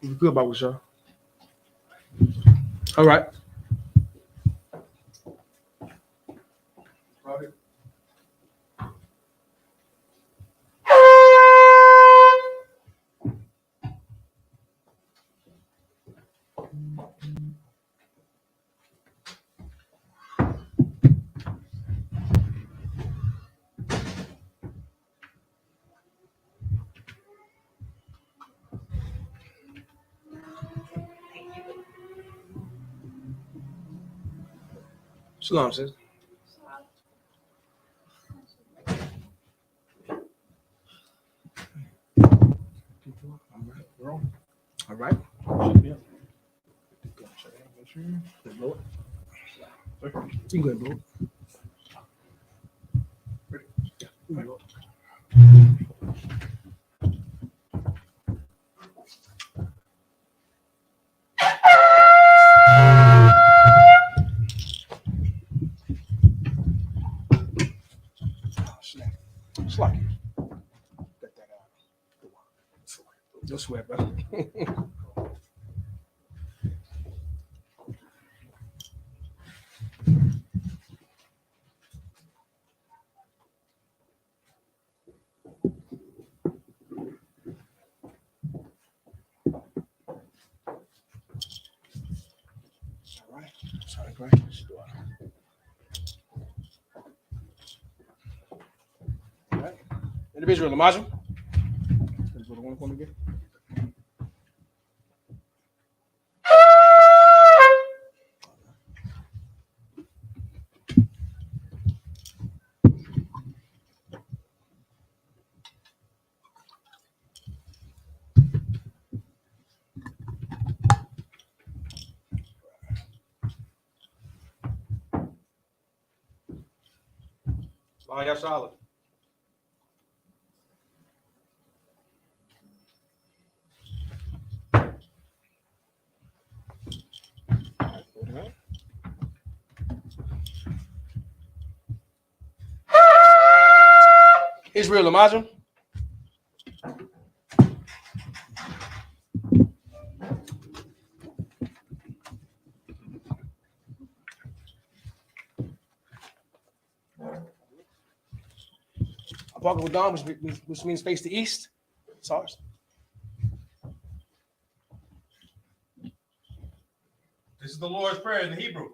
Good, Baba Shah. All right. Shalom, sis. All right. You can go ahead, blow it. Slack it. Get that out. No sweat, bro. All right. Sorry, right. All right. Individual, Lamajum. Let's go to one again. SHALAM. Israel, Lamajum. Walking with Dom, which means face the east. It's ours. This is the Lord's Prayer in the Hebrew.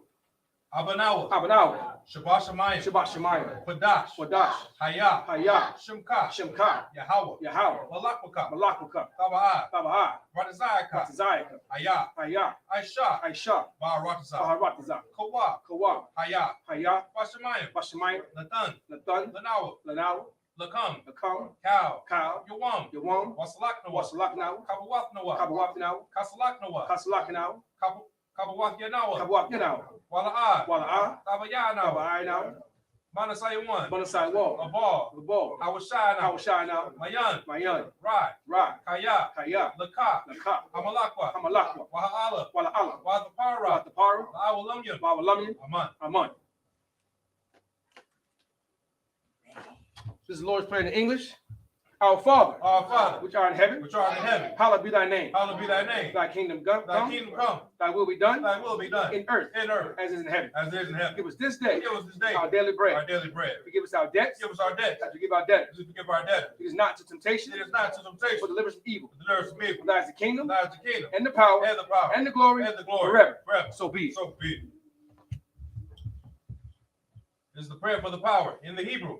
Abanawa. Abanawa. Shabbat Shemayim. Shabbat Shemayim. Padash. Wadash. Hayah. Hayah. Shimka. Shimka. Yahweh. Yahweh. Malakmaka. Malakmaka. Taba'ah. Taba'ah. Ratazayaka. Ratazayaka. Hayah. Hayah. Aisha. Aisha. Baharatazah. Baharatazah. Kawa. Kawa. Hayah. Hayah. Bashemayim. Bashemayim. Nathan. Nathan. Lanawa. Lanawa. Lakam. Lakam. Cow. Cow. Yawam. Yawam. Wasalaknawa. Wasalaknawa. Kabawafnawa. Kabawafnawa. Kasalaknawa. Kasalaknawa. Kabawafyanawa. Kabawafyanawa. Wala'ah. Wala'ah. Tabayanawa. Tabayanawa. Manasai one. Manasai wall. A ball. The ball. Hawashana. Hawashana. Mayan. Mayan. Rai. Rai. Kaya. Kaya. Laka. Laka. Hamalakwa. Hamalakwa. Waha'ala. Wala'ala. Wathapara. Watapara. Awalamyam. Bawalamyan. Aman. Aman. This is the Lord's Prayer in English. Our Father, which art in heaven, hallowed be thy name. Hallowed be thy name. Thy kingdom come. Thy kingdom come. Thy will be done. Thy will be done. In earth. In earth. As is in heaven. As it is in heaven. Give us this day. Give us this day. Our daily bread. Our daily bread. Forgive us our debts. Give us our debts. As we give our debtors. As we forgive our debtors. Lead us not to temptation. Lead us not to temptation. But deliver us from evil. Deliver us from evil. For thine is the kingdom. Thine is the kingdom. And the power. And the power. And the glory. And the glory. Forever. Forever. So be it. So be it. This is the prayer for the power in the Hebrew.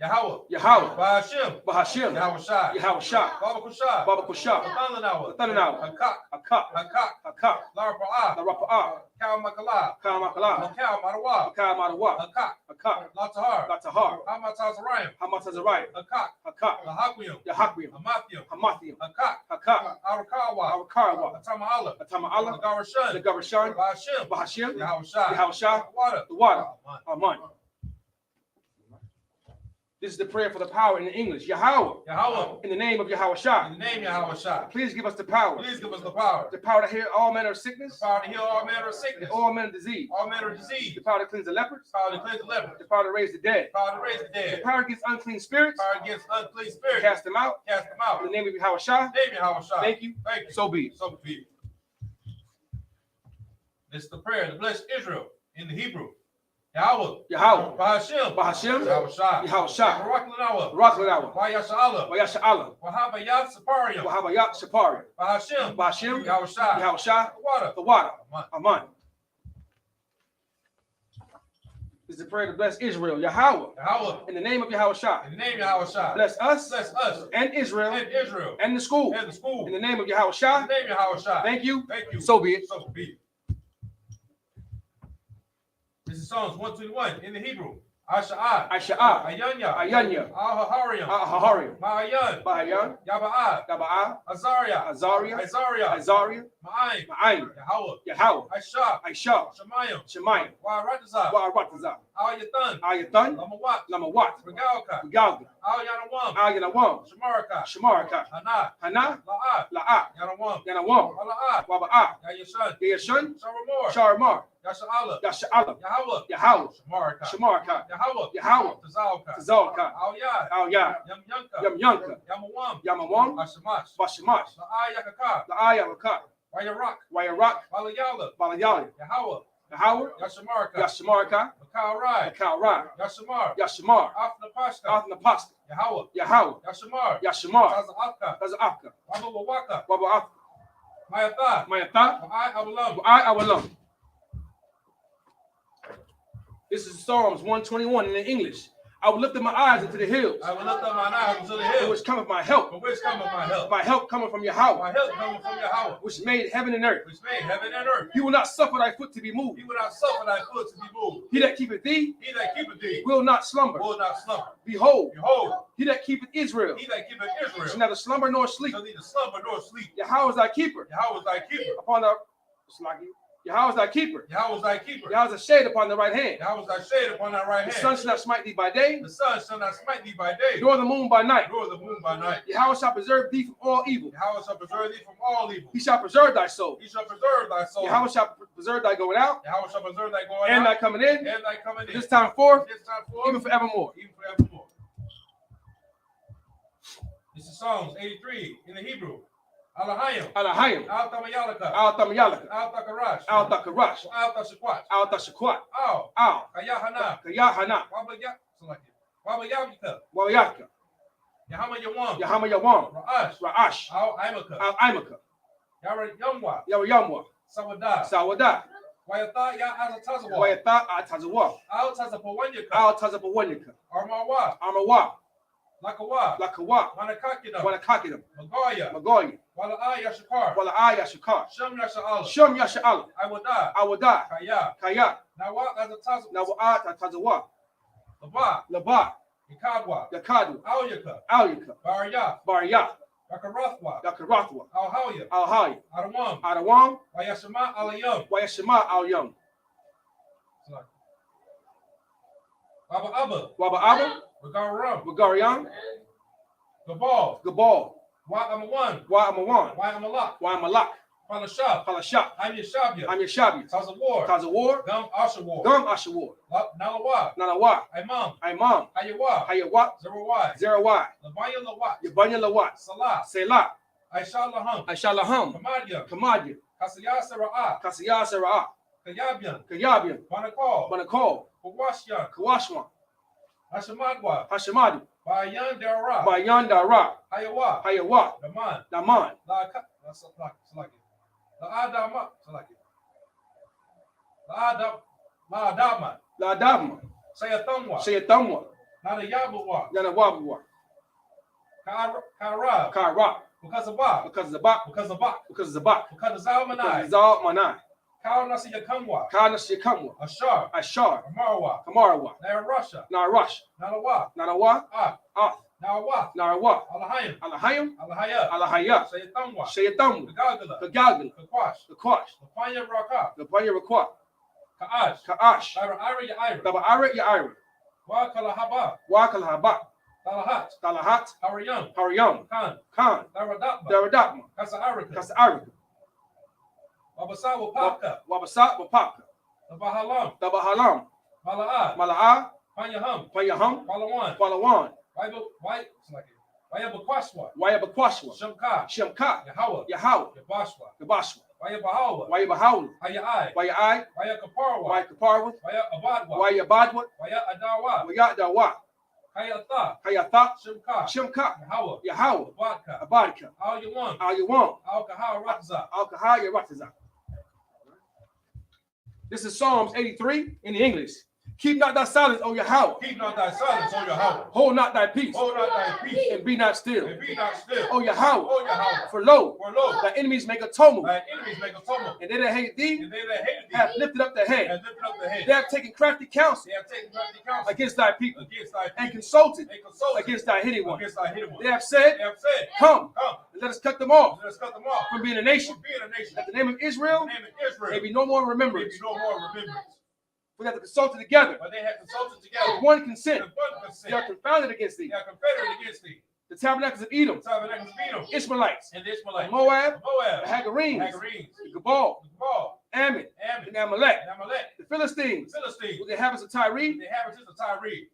Yahweh. Yahweh. Bahashim. Bahashim. Yahweh Shai. Yahweh Shai. Baba Kushai. Baba Kushah. Nathanawa. Nathanawa. Hakak. Hakak. Hakak. Hakak. Larapa'ah. Larapa'ah. Kal Makala. Kal Makala. Makal Marawa. Makal Marawa. Hakak. Hakak. Latahar. Latahar. Hamatazarayim. Hamatazariah. Hakak. Hakak. Lahakuyim. Yahakuyim. Hamathium. Hamathium. Hakak. Hakak. Arakawa. Arakawa. Atama'ala. Atama'ala. Nagarashan. Nagarashan. Bahashim. Bahashim. Yahweh Shai. Yahweh Shai. Water. The water. Aman. This is the prayer for the power in the English. Yahweh. Yahweh. In the name of Yahweh Shah. In the name of Yahweh Shah. Please give us the power. Please give us the power. The power to heal all manner of The sickness. power to heal all manner of And sickness. all manner of disease. All manner of disease. The power to cleanse the lepers. The power to cleanse the lepers. The power to raise the dead. The power to raise the The dead. power against unclean spirits. The power against unclean spirits. Cast them out. Cast them out. In the name of Yahweh Shah. In the name of Yahweh Shah. Thank you. Thank you. So be it. So be it. This is the prayer to bless Israel in the Hebrew. Yahweh. Yahweh. Bahashem. Bahashem. Yahweh Shah. Yahweh Shah. Barak Lanawa. Barak Lanawa. Vayashala. Wayasha Allah. Wahabayat Saparium. Wahabayat Shapari. Bahashem. Bahashem. Yahweh Shah. Yahweh Shah. Water. The water. Amen. Aman. This is the prayer to bless Israel. Yahweh. Yahweh. In the name of Yahweh Shah. In the name of Yahweh Shah. Bless us. Bless us. And Israel. And Israel. And the school. And the school. In the name of Yahweh In Shah. the name of Yahweh Shah. Thank you. Thank you. So be it. So be it. This is Psalms 121 in the Hebrew. Asha'ah. Asha'ah. Ayanya. Ayanya. Al-Hahariam. Ahahariam. Ma'ayan. Bahayan. Yaba'ah. Gaba'ah. Azaria. Azaria. Azaria. Azaria. Ma'ayin. Ma'ayin. Yahweh. Yahweh. Aishah. Aisha. Shemayim. Shemayim. Wa'aratazah. Wa'aratazah. Al-Yatan. Ayatan. Lamawat. Lamawat. Regalka. Galga. Al-Yanawam. Ayanawam. Shemaraka. Shamaraka. Hana. Hana. La'at. La'ah. Yanawam. Yanawam. Ala'at. Waba'ah. Yayashan. Yashun. Sharamor. Sharamar. Yasha'ala. Yasha'ala. Yahweh. Yahweh. Shamaraka. Shamaraka. Yahweh. Yahweh. Tazalka. Tazalka. Al-Yad. Al-Yah. Yamyanka. Yamyanka. Yamawam. Yamawam. Ashamash. Bashamash. La'ayakaka. La'ayawaka. Wayarak. Wayarak. Walayala. Balayali. Yahweh. Yahweh. Yashamarka. Yashamarka. Makaurai. Kalra. Yashamar. Yashamar. Afnapashka. Athnapasta. Yahweh. Yahweh. Yashamar. Yashamar. Tazalka. Tazafka. Wabawaka. Waba'af. Mayatha. Mayatha. Wa'ai Abalam. Awalam. This is Psalms 121 in the English. I will lift up my eyes into the hills, I will lift up mine eyes unto the from hills. which cometh my help. From which cometh my help? My help coming from Yahweh, My help cometh from Yahweh, which made heaven and earth. which made heaven and earth. He will not suffer thy foot to be moved. He will not suffer thy foot to be moved. He that keepeth thee He that keepeth thee will not slumber. will not slumber. Behold, Behold, he that keepeth Israel he that keepeth shall Israel neither slumber nor sleep. shall neither slumber nor sleep. Yahweh is thy keeper. Yahweh is thy keeper. Upon the Yahweh is thy keeper. Yahweh is thy keeper. Yahweh is a shade upon the right hand. Yahweh is thy shade upon thy right The hand. sun shall not smite thee by day, The sun shall not smite thee by day, nor the moon by night. nor the moon by night. Yahweh shall preserve thee from all evil. Yahweh shall preserve thee from all evil. He shall preserve thy soul. He shall preserve thy soul. Yahweh shall preserve thy going out Yahweh shall preserve thy going and thy out coming in, and thy coming in. this time forth, This time forth, even forevermore. even forevermore. This is Psalms 83 in the Hebrew. Alahayim. Alahayim. Al Tamayalaka. Al Tamayalaka. Al Takarash. Al Takarash. Al Tashakwat. Al Tashakwat. Al Al Kayahana. Kayahana. Wabayabika. Wayaka. Yahama Yawam. Yahama Yawam. Ra'ash. Ra'ash. Al Imaka. Al Imaka. Yara Yamwa. Yawayamwa. Sawada. Sawada. Wayatha Ya Azatazawa. Wayatha Atazawa. Al Tazapawanyaka. Al Tazapawanyaka. Armawa. Amawa. Lakawa. Lakawa. Manakakina. Wanakakidam. Magoya. Magoya. Wala Yashakar. Wala Ayashakar. Sham Yasha'ala. Shum Yasha'ala. Iwada. Awada. Kaya. Kaya. Nawa Azatazawa. Nawa Atazawa. Laba. Laba. Ikadwa. Yakadu. Alyaka. Alyaka. Barya. Barya. Yakarathwa. Yakarathwa. Alhaya. Alhaya. Adawam. Adawam. Wayashama Alayam. Wayashima Al Yum. Baba Abba. Waba Abba. Regaram. Wagariam. Gabal. Gabal. Wa Amawan. Wa Amawan. Wa Amalak. Wa Malak. Palashab. Palashah. I'm Yashabia. I'm Yashabia. Tazawar. Tazawar. Gum Ashawar. Gum Ashawar. Nalawa. Nanawa. Imam. Imam. Ayawa. Hayawat. Zerawai. Zerawai. Labaya Lawat. Yabanya Lawat. Salah. Selah. Aisha Laham. Ashalaham. Kamadia. Kamadia. Kasaya Sara'ah. Kasiyah Sara'ah. Kayabian. Kayabian. Banakal. Banakal. Kawashyan. Kawashwan. Hashamadwa. Hashamadi. Bayan Dara. Bayan Dara. Hayawa. Hayawat. Daman. Daman. La'adama. La'adama. Ladama. Sayatamwa. Sayatamwa. Nadayabuwa. Yanawabwa. Kara. Kara. Because of Ba. Because of Zabak. Because of Bak. Because of Zabak. Because of Zalmanai. Zal Manai. Kau Nasiyakamwa. Kana Shikamwa. Ashar. Ashar. Amarwa. Kamarawa. Nairasha. Narash. Nalawa. Nanawa. Ah. Ath. Nawa. Narawa. Alahayim. Alahayim. Alahaya. Alahaya. Sayatamwa. Shayatamwa. Kagagala. Kagalgal. Kakwash. The Kwash. Lapanya Raka. The Panya Rakwa. Kaash. Kaash. Ira Ira Ira. Daba Ira Ya Ira. Wa kalahaba. Wa kalahaba. Talahat. Talahat. Harayam. Harayam. Khan. Khan. Daradakba. Daradakma. Kasa Arika. Kasa Arika. Wabasa Wapaka. Wabasa Wapaka. Tabahalam. Tabahalam. Mala'a. Mala'a. Panyaham. Payaham. Palawan. Palawan. Wayabakwashwa. Wayabakwashwa. Shamka. Shemka. Yahweh. Yahweh. Yabashwa. Gabashwa. Wayabahawa. Wayabahaula. Hayai. Wayai. Wayakaparwa. Wayakaparwa. Wayabadwa. Wayabadwa. Wayadawa. Wayadawa. Hayatha. Hayatha. Shimka. Shemka. Yahweh. Yahweh. Abadka. Abadka. Al Yawan. Al Yawan. Al Kahal Rakza. Al Kahaya Ratiza. This is Psalms 83 in the English. Keep not thy silence, O Yahweh. Keep not thy silence, O Yahweh. Hold not thy peace. Hold not thy peace. And be not still. And be not still. O Yahweh. O Yahweh. For lo, For lo, thy enemies make a tumult. thy enemies make a tumult. And they that hate thee And they that hated thee have lifted up their head. have lifted up their head. They have taken crafty counsel They have taken crafty counsel against thy people. against thy And people. consulted They consulted against thy hidden one. against thy hidden one. They have said, They have said, Come, come, and let us cut them off let us cut them off from being a nation. from being a nation. That the name of Israel The name of Israel may be no more may remembrance. be no more remembrance. We have to consult together. But they had consulted together With one consent. with one consent. They are confounded against They thee. are confederate against thee. The tabernacles of Edom, The tabernacles of Edom, Ishmaelites, and the the Ishmaelites, Moab, Moab, the Hagarenes, Hagarenes, the Gebal, Baal, Ammon, Ammon, and Amalek, and Amalek, the Philistines, the Philistines, with the inhabitants of Tyre, the inhabitants of Tyre,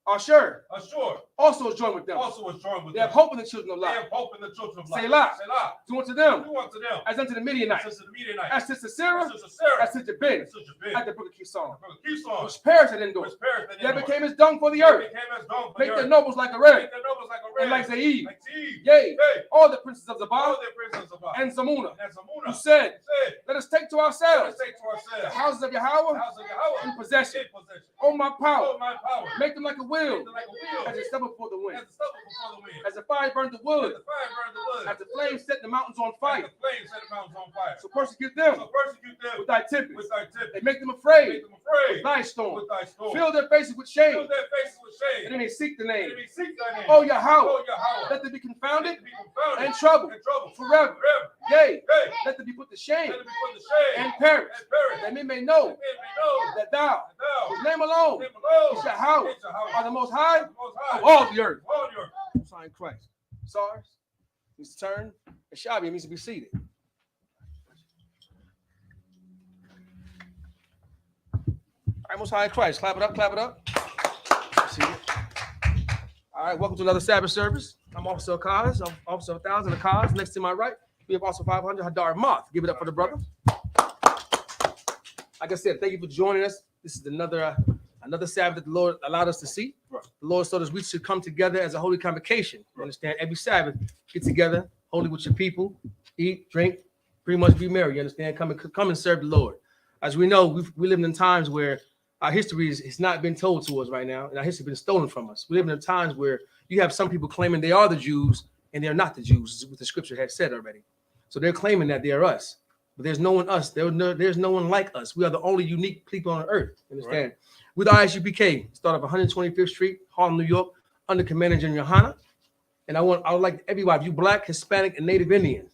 Ashur, Ashur, also is joined with them. also was joined with They have them. hope in the children of They Lot. have hope in the children of life. Selah. Selah. Do unto them Do unto them as unto the as Midianites, unto the Midianites, as to Sisera, as to Sarah, as to Jabin, as to Jabin, at the brook of Kishon, Kishon, which perished at Endor. which perished in They Endor. became as dung for the They earth. became as dung for Make the their earth. nobles like a Make red, their nobles like a and red, like Zaid. like Teeb. Yea, Hey, all the princes of all Zabal their princes of and Zamuna, and Zamuna who said, said, let us take to let ourselves us take to the ourselves houses of the Yahweh house of Yahweh in possession. in possession. O my power, Oh, my power. make them like a wheel, Make them like a wheel, as a stubble before the wind, as the stubble before the wind, as the fire burns the as wood, the fire burns the wood, as the flames set the mountains on as fire. the flames set the mountains on fire. So persecute them So persecute them with thy tempest, with thy tempest. and make them Make afraid them afraid with thy storm. with thy storm. Fill their faces with Fill shame, their faces with and shame. they may seek the And name. they may seek thy name. O Yahweh, Oh, Yahweh. let them be confounded Let them be confounded and troubled and troubled forever. forever. Yea, Hey, let them be put to shame let them be put to shame and perish, and perish. that men may That know men may know that thou, that thou, his name alone, name alone, is Yahweh, is Yahweh, are the most high the most high of all the earth. all the earth. Sign Christ. SARS needs to turn. And Shabby needs to be seated. All right, most high in Christ. Clap it up, clap it up. Seated. All right, welcome to another Sabbath service. I'm Officer Akaz. I'm Officer 1000 Akaz. Next to my right, we have Officer 500 Hadar Moth. Give it up for the brother. Like I said, thank you for joining us. This is another Sabbath that the Lord allowed us to see. Right. The Lord told us we should come together as a holy convocation. You understand? Every Sabbath, get together, holy with your people, eat, drink, pretty much be merry. You understand? Come and serve the Lord. As we know, we live in times where our history has not been told to us right now, and our history has been stolen from us. We live in times where you have some people claiming they are the Jews, and they're not the Jews, is what the scripture has said already. So they're claiming that they are us. But there's no one us. There's no one like us. We are the only unique people on earth. Understand? Right. With I.S.U.P.K, start of 125th Street, Harlem, New York, under Commander General Yahanna. And I would like everybody, you Black, Hispanic, and Native Indians,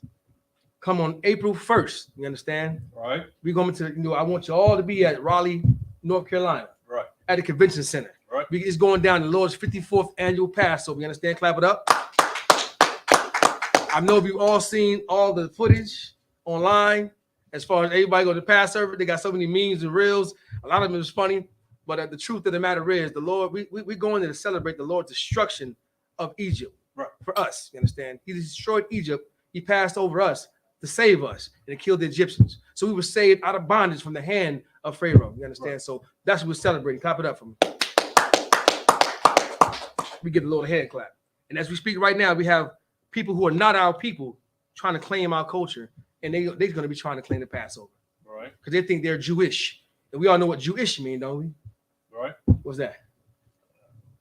come on April 1st. You understand? Right. We're going to, I want you all to be at Raleigh, North Carolina. Right. At the convention center. Right. It's going down the Lord's 54th annual Passover. You understand? Clap it up. I know you've all seen all the footage online. As far as everybody go to Passover, they got so many memes and reels. A lot of them is funny, but the truth of the matter is, the Lord, we're going there to celebrate the Lord's destruction of Egypt. Right. For us, you understand? He destroyed Egypt. He passed over us to save us and to kill the Egyptians. So we were saved out of bondage from the hand of Pharaoh. You understand? Right. So that's what we're celebrating. Clap it up for me. We get a little hand clap. And as we speak right now, we have people who are not our people trying to claim our culture, and they're going to be trying to claim the Passover. Right. Because they think they're Jewish. And we all know what Jewish mean, don't we? Right. What's that?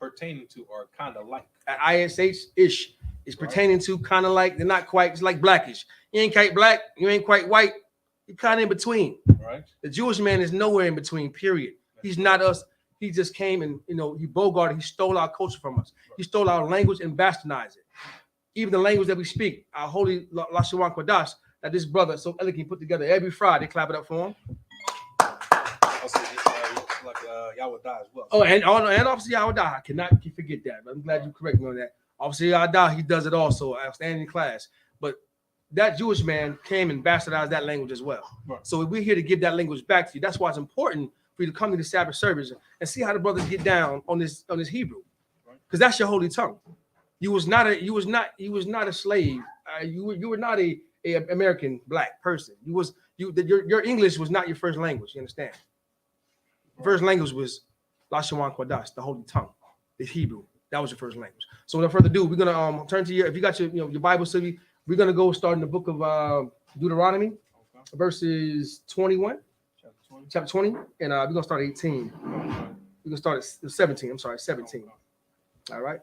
Pertaining to or kind of like. ISH-ish is pertaining to, kind of like, they're not quite, it's like blackish. You ain't quite black, you ain't quite white, you're kind of in between. Right. The Jewish man is nowhere in between, period. He's not us. He just came and, he bogarted, he stole our culture from us. He stole our language and bastardized it. Even the language that we speak, our holy Lashawan Kodash, that this brother so elegantly put together every Friday. Clap it up for him. Also, like Yahweh as well. Oh, and obviously Yahawadah. I cannot forget that. I'm glad you correct me on that. Obviously Yahawadah, he does it also. Outstanding class. But that Jewish man came and bastardized that language as well. Right. So we're here to give that language back to you. That's why it's important for you to come to the Sabbath service and see how the brothers get down on this Hebrew, because that's your holy tongue. You was not a slave. You were not a American black person. Your English was not your first language. You understand? First language was Lashawan Kodash, the holy tongue, the Hebrew. That was your first language. So without further ado, we're gonna turn to if you got your Bible study, we're gonna go start in the book of Deuteronomy, verses 21, chapter 20, and we're gonna start at 18. We're gonna start at 17. I'm sorry, 17. All right,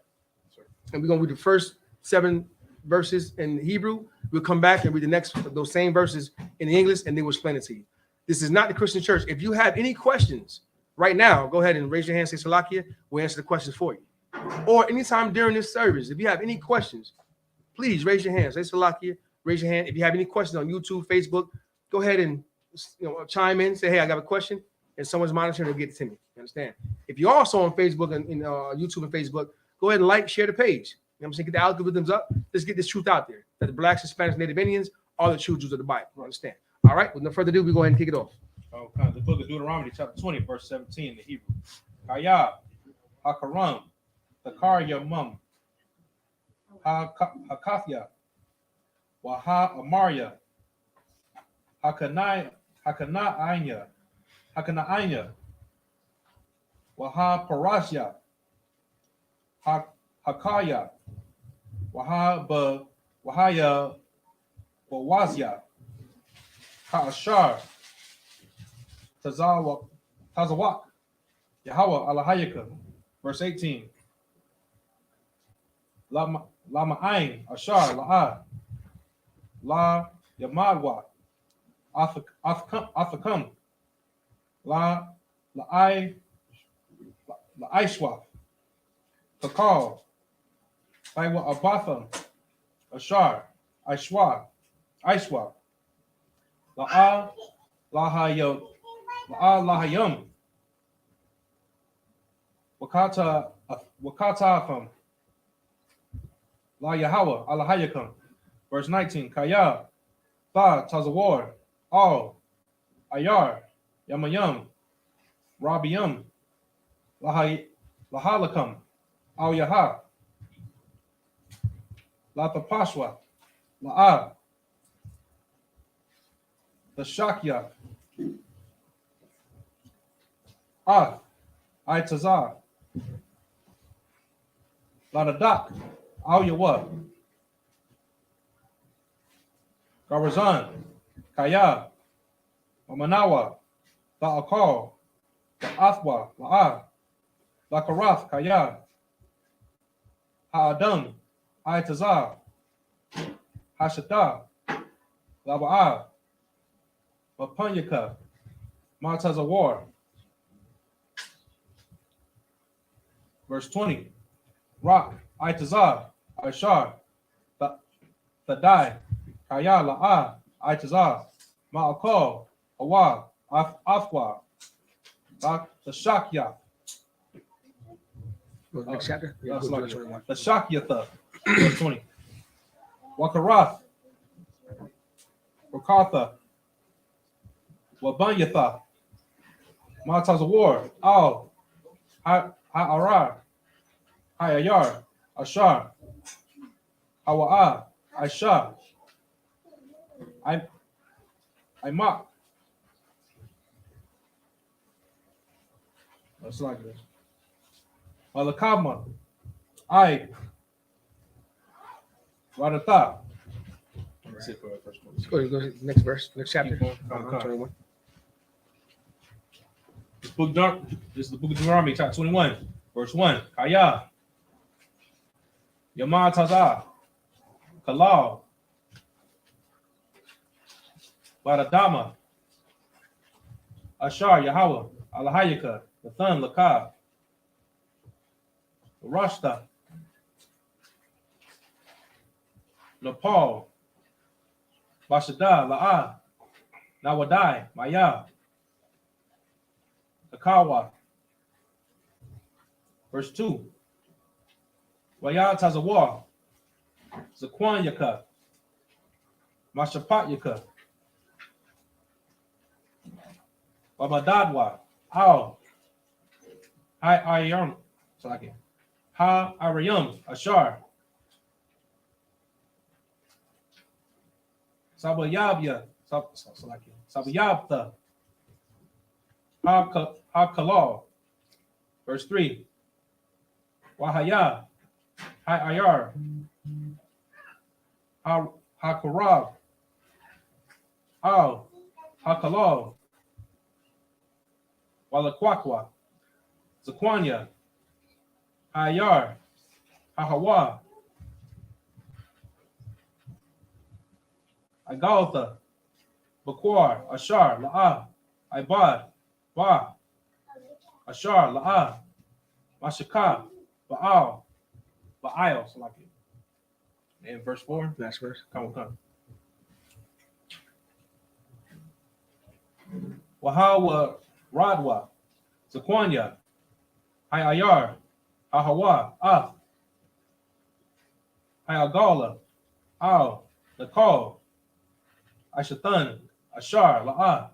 and we're gonna read the first 7 verses in Hebrew. We'll come back and read the next those same verses in English, and then we'll explain it to you. This is not the Christian church. If you have any questions right now, go ahead and raise your hand. Say Salakia. We'll answer the questions for you. Or anytime during this service, if you have any questions, please raise your hand. Say Salakia. Raise your hand. If you have any questions on YouTube, Facebook, go ahead and chime in. Say, hey, I got a question, and someone's monitoring to get it to me. You understand? If you're also on Facebook and YouTube and Facebook, go ahead and like, share the page. You know what I'm saying? Get the algorithms up. Let's get this truth out there. That the blacks, Hispanics, Native Indians are the true Jews of the Bible. You understand? All right. With no further ado, we go ahead and kick it off. Okay. The book of Deuteronomy, chapter 20, verse 17 in the Hebrew. Kaya, Hakaram, Takar Yamum, Hakathya, Waha Amaria, Hakana Anya, Waha Parasya, Hakaya, Wahaya Bawazya, Ha'ashar, Tazawak, Yahweh Alahayaka, verse 18. Lama'ain, Ashar, La'a, La Yamadwa, Athakam, La'Ishwa, Fakal, Iwa Abatham, Ashar, Ishwa, La'a, Lahayam, Wakatafam, La Yahweh, Alahayakam. Verse 19, Kaya, Tha, Tazawar, Al, Ayar, Yamayam, Rabiyam, Lahalakam, Al Yaha, La Tapashwa, La'a, the Shakya, Itazar, La Nadak, Al Yawa, Garazan, Kaya, Manawa, La Akal, La Athwa, La'a, La Karath, Kaya, Ha'adam, Itazar, Hashata, Laba'a, Mapanyaka, Matazawar. Verse 20, Rock, Itazar, Ashar, Thadai, Kaya, La'a, Itazar, Ma'akal, Awa, Afwa, the Shakya. Next chapter. The Shakyatha, verse 20. Wakarath, Wakatha, Wabanyatha, Matazawar, Al, Ha'arar, Hayayar, Ashar, Hawa'a, Aisha, Imak. That's like this. Malakama, Radatha. That's it for the first one. Go ahead, next verse, next chapter. Keep going. 21. This is the book of Deuteronomy, chapter 21, verse 1. Kaya, Yama Taza, Kalal, Badadama, Ashar, Yahweh, Alahayaka, Nathan, Lakab, Rashta, Nepal, Bashada, La'a, Nawadai, Maya, Akawa, Verse 2. Wayat Tazawa, Zaquanyaka, Mashapataka, Wamadadwa, Al, Hi Ayam, Salaki, Ha Arayum, Ashar, Sabayabya, Salaki, Sabayabta, Ha Kalal. Verse 3. Wahaya, Hi Ayar, Ha Karab, Al, Ha Kalal, Walakwakwa, Zaquanya, Ayar, Hahawa, Agaltha, Bakwar, Ashar, La'ah, Ibad, Ba, Ashar, La'ah, Mashaka, Baal, Baal, Salaki. And verse 4. Last verse. Come. Wahawa, Radwa, Zaquanya, Hayayar, Ahawa, Ah, Hayagala, Al, Nakal, Ashatan, Ashar, La'ah,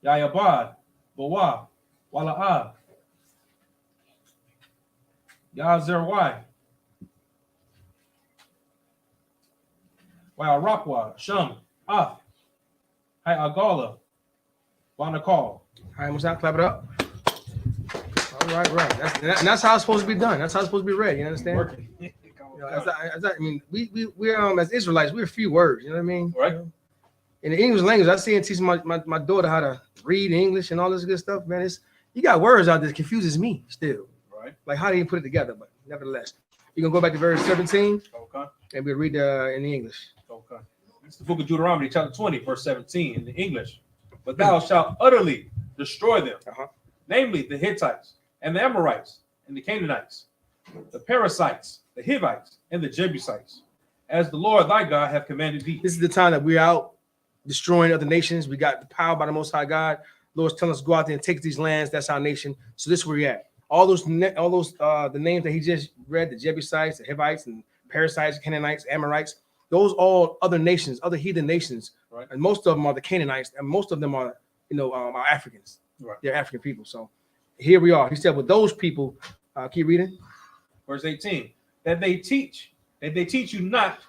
Yayabad, Bawa, Wala'ah, Yazerwai, Wayarakwa, Sham, Ah, Hayagala, Wanakal. All right, what's that? Clap it up. All right. That's how it's supposed to be done. That's how it's supposed to be read. You understand? Working. You know, I mean, we're as Israelites, we're a few words. You know what I mean? Right. You know? In the English language, I see and teach my daughter how to read English and all this good stuff. Man, you got words out there that confuses me still. Right. Like how do you put it together? But nevertheless, you're gonna go back to verse 17. Okay. And we'll read in the English. Okay. It's the book of Deuteronomy, chapter 20, verse 17 in the English. But thou shalt utterly destroy them, namely the Hittites and the Amorites and the Canaanites, the Perizzites, the Hivites, and the Jebusites, as the Lord thy God hath commanded thee. This is the time that we're out destroying other nations. We got the power by the Most High God. Lord's telling us to go out there and take these lands. That's our nation. So this is where we're at. All those the names that he just read, the Jebusites, the Hivites, and Perizzites, Canaanites, Amorites, those all other nations, other heathen nations, right. And most of them are the Canaanites, and most of them are, are Africans. Right. They're African people. So here we are. He said, with those people, keep reading. Verse 18, that they teach you not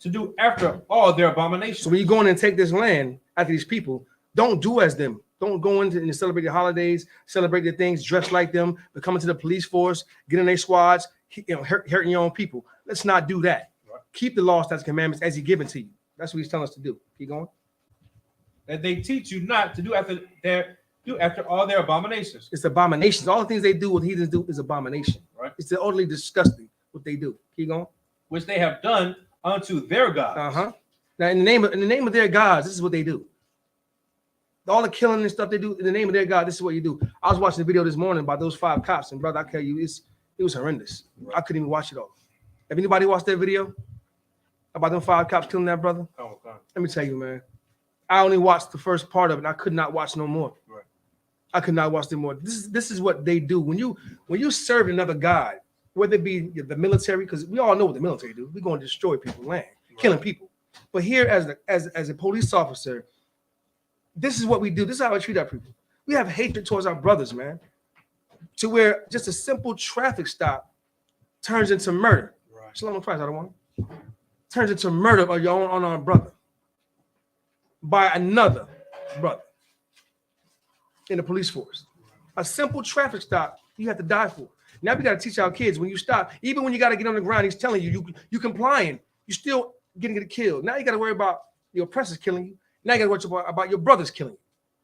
to do after all their abominations. So when you go in and take this land after these people, don't do as them. Don't go into and celebrate the holidays, celebrate their things, dress like them, become into the police force, get in their squads, hurting your own people. Let's not do that. Right. Keep the law, statutes, commandments as he given to you. That's what he's telling us to do. Keep going. That they teach you not to do after all their abominations. It's abominations. All the things they do, what heathens do, is abomination. Right. It's utterly disgusting what they do. Keep going. Which they have done unto their gods. Now, in the name of their gods, this is what they do. All the killing and stuff they do in the name of their God, this is what you do. I was watching the video this morning about those 5 cops, and brother, I tell you, it was horrendous. Right. I couldn't even watch it all. Have anybody watched that video about them 5 cops killing that brother? Oh, God. Let me tell you, man. I only watched the first part of it, and I could not watch no more. Right. I could not watch them more. This is what they do when you serve another God, whether it be the military, because we all know what the military do. We're going to destroy people's land, right. Killing people. But here, as a police officer, this is what we do. This is how I treat our people. We have hatred towards our brothers, man, to where just a simple traffic stop turns into murder. Right. Shalom Christ, I don't want. Turns into murder of your own unarmed brother by another brother in the police force. A simple traffic stop you have to die for. Now we got to teach our kids when you stop, even when you got to get on the ground, he's telling you complying, you still getting killed. Now you got to worry about your oppressors killing you. Now you got to worry about your brothers killing you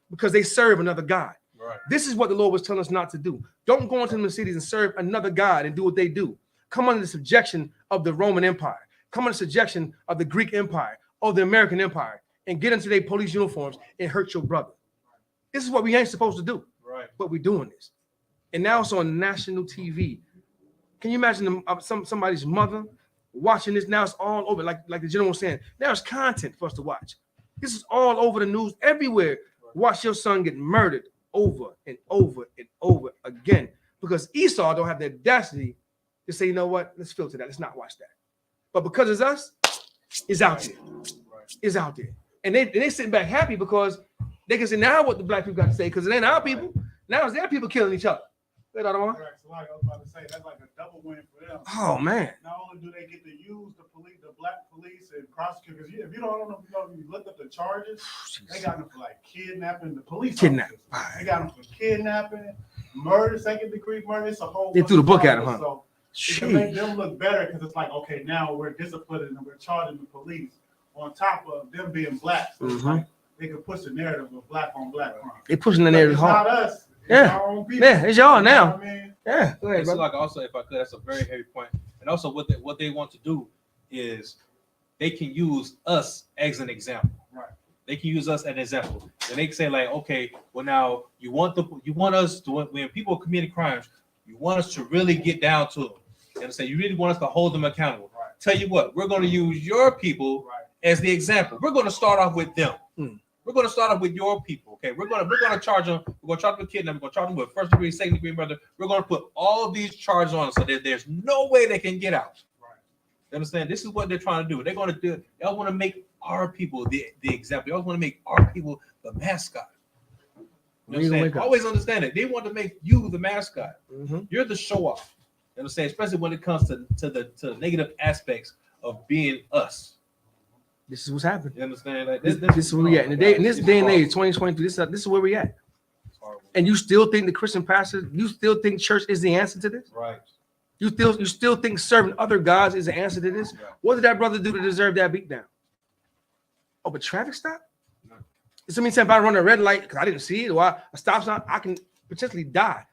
because they serve another God. Right. This is what the Lord was telling us not to do. Don't go into the cities and serve another God and do what they do. Come under the subjection of the Roman Empire. Come under the subjection of the Greek Empire, of the American Empire, and get into their police uniforms and hurt your brother. This is what we ain't supposed to do. Right. But we're doing this. And now it's on national TV. Can you imagine somebody's mother watching this? Now it's all over, like the general was saying. Now it's content for us to watch. This is all over the news everywhere. Watch your son get murdered over and over and over again because Esau don't have the audacity to say, you know what, let's filter that. Let's not watch that. But because it's us, it's out there. It's out there. And they sitting back happy because they can say now what the black people got to say, because it ain't our people. Now it's their people killing each other. Right, so like I was about to say, that's like a double win for them. Oh man! Not only do they get to use the police, the black police, and prosecute, because if you don't know, you look at the charges, they got them for like kidnapping the police. Kidnapping. They got them for kidnapping, murder, second-degree murder. It's a whole. They threw the book at them, huh? So it can make them look better because it's like, okay, now we're disciplining and we're charging the police on top of them being black. So it's like they can push the narrative of black on black crime. They pushing the narrative hard. Not us. Yeah, it's y'all now. I mean? Yeah, go ahead, it's like also, if I could, that's a very heavy point. And also, what they want to do is they can use us as an example. Right. They can use us as an example. And they can say like, okay, well now you want us to, when people commit crimes, you want us to really get down to them and say you really want us to hold them accountable. Right. Tell you what, we're going to use your people as the example. We're going to start off with them. We're going to start off with your people. Okay, we're going to charge them. We're going to charge them with kidnapping. We're going to charge them with first degree, second degree murder. We're going to put all of these charges on so that there's no way they can get out. Right. You understand? This is what they're trying to do. They're going to do it. They all want to make our people the example. They all want to make our people the mascot. You understand? Always understand it. They want to make you the mascot. You're the show off. You understand? Especially when it comes to the negative aspects of being us. This is what's happening. You understand? Like this is where we at. In this day and age, 2023, this is where we at. And you still think the Christian pastor, you still think church is the answer to this? Right. You still think serving other gods is the answer to this? Yeah. What did that brother do to deserve that beatdown? Oh, but traffic stop? No. So many times if I run a red light because I didn't see it, or a stop sign, I can potentially die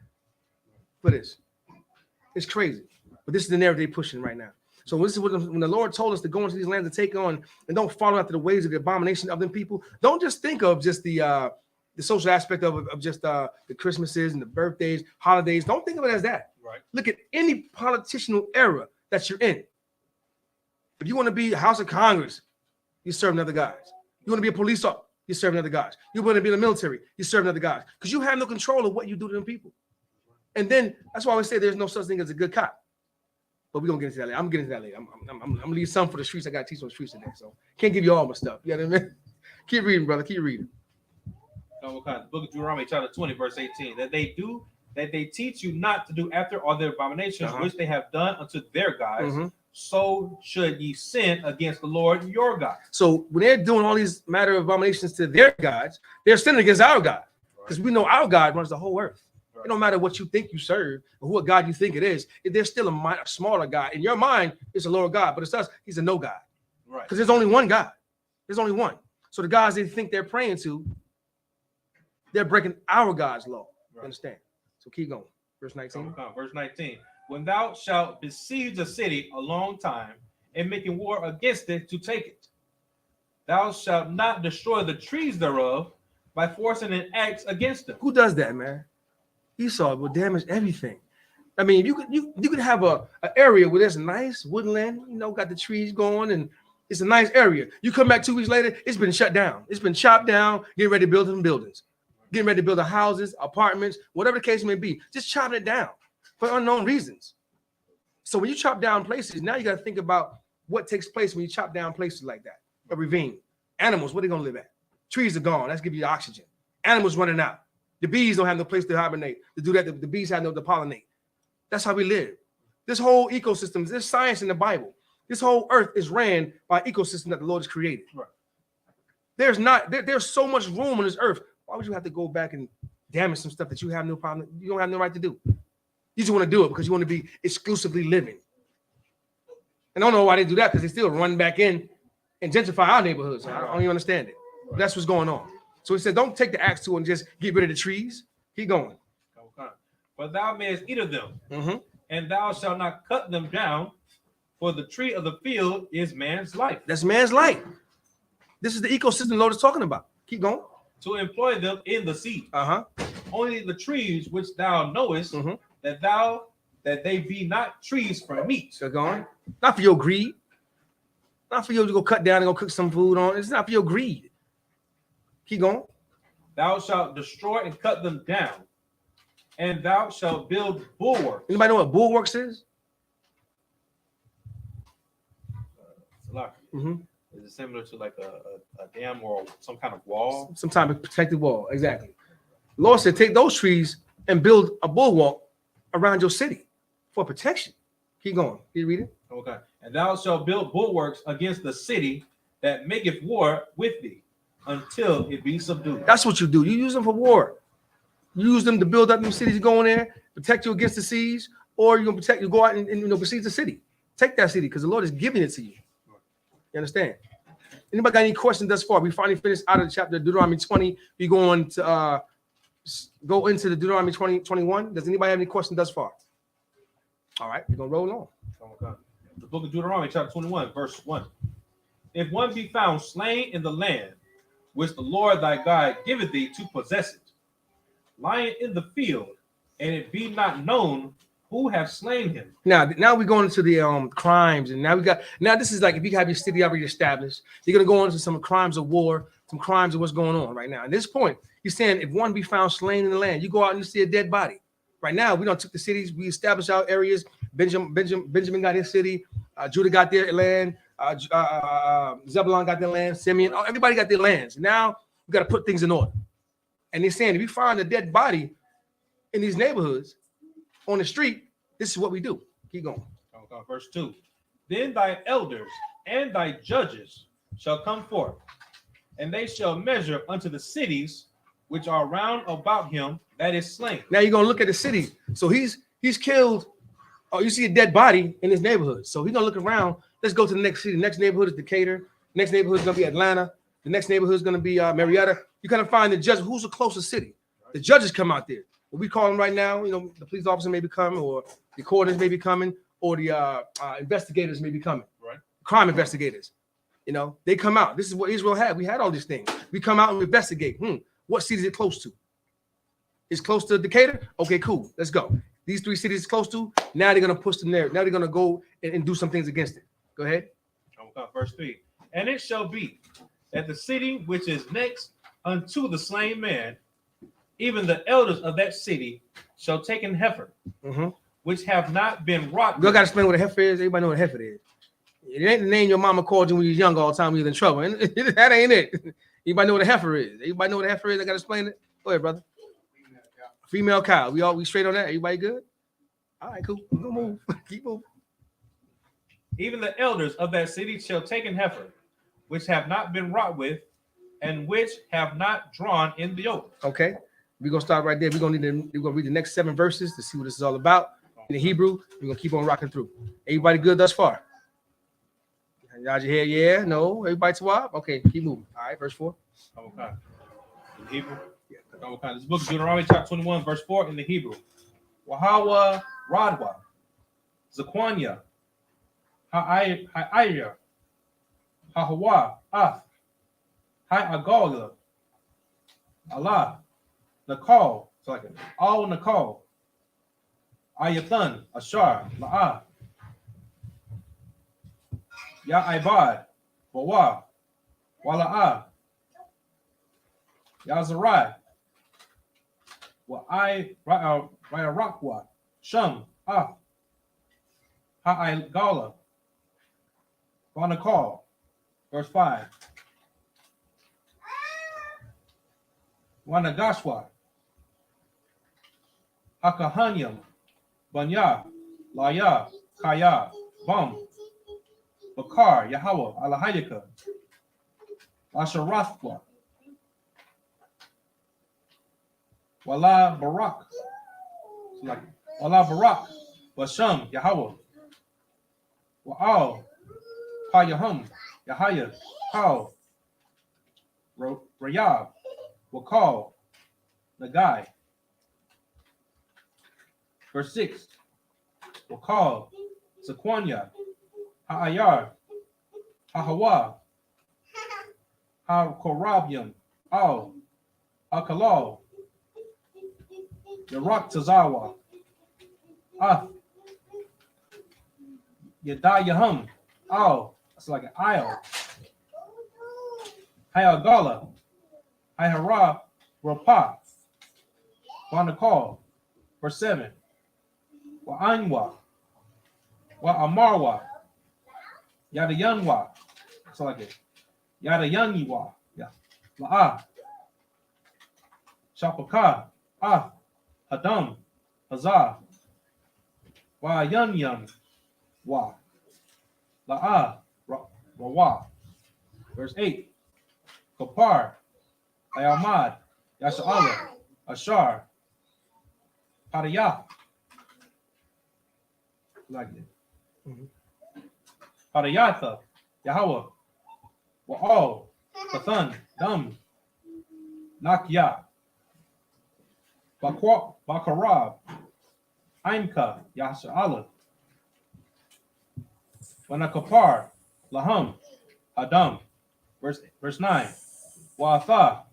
for this. It's crazy. But this is the narrative they're pushing right now. So this is when the Lord told us to go into these lands and take on and don't follow after the ways of the abomination of them people. Don't just think of just the social aspect of just the Christmases and the birthdays, holidays. Don't think of it as that. Right. Look at any political era that you're in. If you want to be House of Congress, you serve other guys. You want to be a police officer, you serve other guys. You want to be in the military, you serve other guys. Because you have no control of what you do to them people. And then that's why I always say there's no such thing as a good cop. But we're gonna get into that later. I'm getting into that later. I'm gonna leave some for the streets. I gotta teach on the streets today. So can't give you all my stuff. You know what I mean? Keep reading, brother. Keep reading. The book of Deuteronomy, chapter 20, verse 18. That they teach you not to do after all their abominations, which they have done unto their gods. So should ye sin against the Lord your God. So when they're doing all these matter of abominations to their gods, they're sinning against our God. Because we know our God runs the whole earth. It don't matter what you think you serve or what God you think it is. There's still a smaller God. In your mind, it's a lower God, but it's us. He's a no God. Right. Because there's only one God. There's only one. So the gods they think they're praying to, they're breaking our God's law. Right. Understand? So keep going. Verse 19. Verse 19. When thou shalt besiege a city a long time and making war against it to take it, thou shalt not destroy the trees thereof by forcing an axe against them. Who does that, man? Esau will damage everything. I mean, you could have an area where there's a nice woodland, got the trees going, and it's a nice area. You come back 2 weeks later, it's been shut down. It's been chopped down, getting ready to build some buildings, getting ready to build houses, apartments, whatever the case may be. Just chopping it down for unknown reasons. So when you chop down places, now you got to think about what takes place when you chop down places like that. A ravine. Animals, where they going to live at? Trees are gone. That's give you the oxygen. Animals running out. The bees don't have no place to hibernate. To do that, the bees have no to pollinate. That's how we live. This whole ecosystem, there's science in the Bible. This whole earth is ran by an ecosystem that the Lord has created. Right. There's so much room on this earth. Why would you have to go back and damage some stuff that you have no problem? You don't have no right to do. You just want to do it because you want to be exclusively living. And I don't know why they do that because they still run back in and gentrify our neighborhoods. I don't even understand it. But that's what's going on. So he said, don't take the axe to and just get rid of the trees. Keep going. Okay. For thou mayest eat of them, and thou shalt not cut them down, for the tree of the field is man's life. That's man's life. This is the ecosystem the Lord is talking about. Keep going. To employ them in the seed. Only the trees which thou knowest that they be not trees for meat. So going. Not for your greed. Not for you to go cut down and go cook some food on. It's not for your greed. Keep going. Thou shalt destroy and cut them down. and thou shalt build bulwarks. Anybody know what bulwarks is? Mm-hmm. Is it similar to like a dam or some kind of wall? Some type of protected wall. Exactly. Lord said, take those trees and build a bulwark around your city for protection. Keep going. Keep reading. Okay. And thou shalt build bulwarks against the city that maketh war with thee until it be subdued. That's what you do. You use them for war. You use them to build up new cities. You go in there, protect you against the siege, or you're gonna protect you, go out and besiege the city. Take that city because the Lord is giving it to you. You understand? Anybody got any questions thus far? We finally finished out of the chapter Deuteronomy 20. We going to go into the Deuteronomy 21. Does anybody have any questions thus far? All right, we're gonna roll on. Okay. The book of Deuteronomy, chapter 21, verse 1. If one be found slain in the land which the Lord thy God giveth thee to possess it, lying in the field, and it be not known who have slain him. Now we're going into the crimes, and now this is like if you have your city already established, you're gonna go into some crimes of war, some crimes of what's going on right now. At this point, he's saying if one be found slain in the land, you go out and you see a dead body. Right now, we don't took the cities, we established our areas. Benjamin got his city, Judah got their land, Zebulon got their land, Simeon, everybody got their lands. Now we got to put things in order. And they're saying if you find a dead body in these neighborhoods on the street, this is what we do. Keep going. Okay, verse 2. Then thy elders and thy judges shall come forth, and they shall measure unto the cities which are round about him that is slain. Now you're gonna look at the city. So he's killed. Oh, you see a dead body in his neighborhood. So he's gonna look around. Let's go to the next city. The next neighborhood is Decatur. The next neighborhood is gonna be Atlanta. The next neighborhood is gonna be Marietta. You kind of find the judge. Who's the closest city? The judges come out there. What we call them right now, the police officer may be coming, or the coordinates may be coming, or the investigators may be coming. Right. Crime investigators. They come out. This is what Israel had. We had all these things. We come out and investigate. What city is it close to? It's close to Decatur? Okay, cool. Let's go. These 3 cities close to. Now they're going to push them there. Now they're going to go and do some things against it. Go ahead. Okay, verse 3. And it shall be that the city which is next unto the slain man, even the elders of that city shall take an heifer, which have not been wrought. You got to explain what a heifer is. Everybody know what a heifer is. It ain't the name your mama called you when you was young all the time when you was in trouble. That ain't it. Anybody know what a heifer is? Everybody know what a heifer is? I got to explain it. Go ahead, brother. Female cow. We straight on that? Everybody good? All right, cool. Go move. Keep moving. Even the elders of that city shall take an heifer, which have not been wrought with, and which have not drawn in the yoke. Okay. We're going to start right there. We're going to read the next 7 verses to see what this is all about. In the Hebrew, we're going to keep on rocking through. Everybody good thus far? Nod your head, yeah, no. Everybody swap? Okay, keep moving. All right, verse 4. Okay. In the Hebrew? Yeah. Okay. This book of Deuteronomy, chapter 21, verse 4 in the Hebrew. Wahawa Radwa, Zaquanya, Ha'aya, Hahawa, Af, Ha'agala, Allah, Nakal, so like all Nakal, Ayathan, Ashar, La'ah, Ya'ibad, Bawa, Wala'ah, Yazarai, Ra'arakwa, Shum, Ah, Ha'igala, Banakal, verse 5. Wanagashwa, Hakahanyam, Banya, Laya, Kaya, Bum, Bakar, Yahweh, Alahayaka, Asharathwa, Wala Barak, Wala Barak, Basham, Yahweh, Wa'al, Payahum, Yahaya, Pal, Rayab, Wakal, Nagai. Verse 6. Wakal, Sequania, Ha'ayar, Hahawa, Ha-Korabium, Al, Akalal, Yarak Tazawa, Ah, Yadayahum, Al, that's like an isle, Hayagala, Hayara, Rapa, Banakal, Verse 7. Wa anwa. Wa amarwa. Yada yanwa. So like it. Yada yanwa. Yeah. La'a. Shapaka. Ah. Hadam. Hazah. Wa yan. Wa. La'a. Rawa. Verse 8. Kapar. Ayamad. Yasha'ala. Ashar. Pariyah. Like it. Pariyatha. Yahweh. Wa'al. Pathan. Dum. Nakya. Bakarab. Aimka. Yasha'ala. Wanakapar. Laham. Adam. Verse 9. Wa'atha.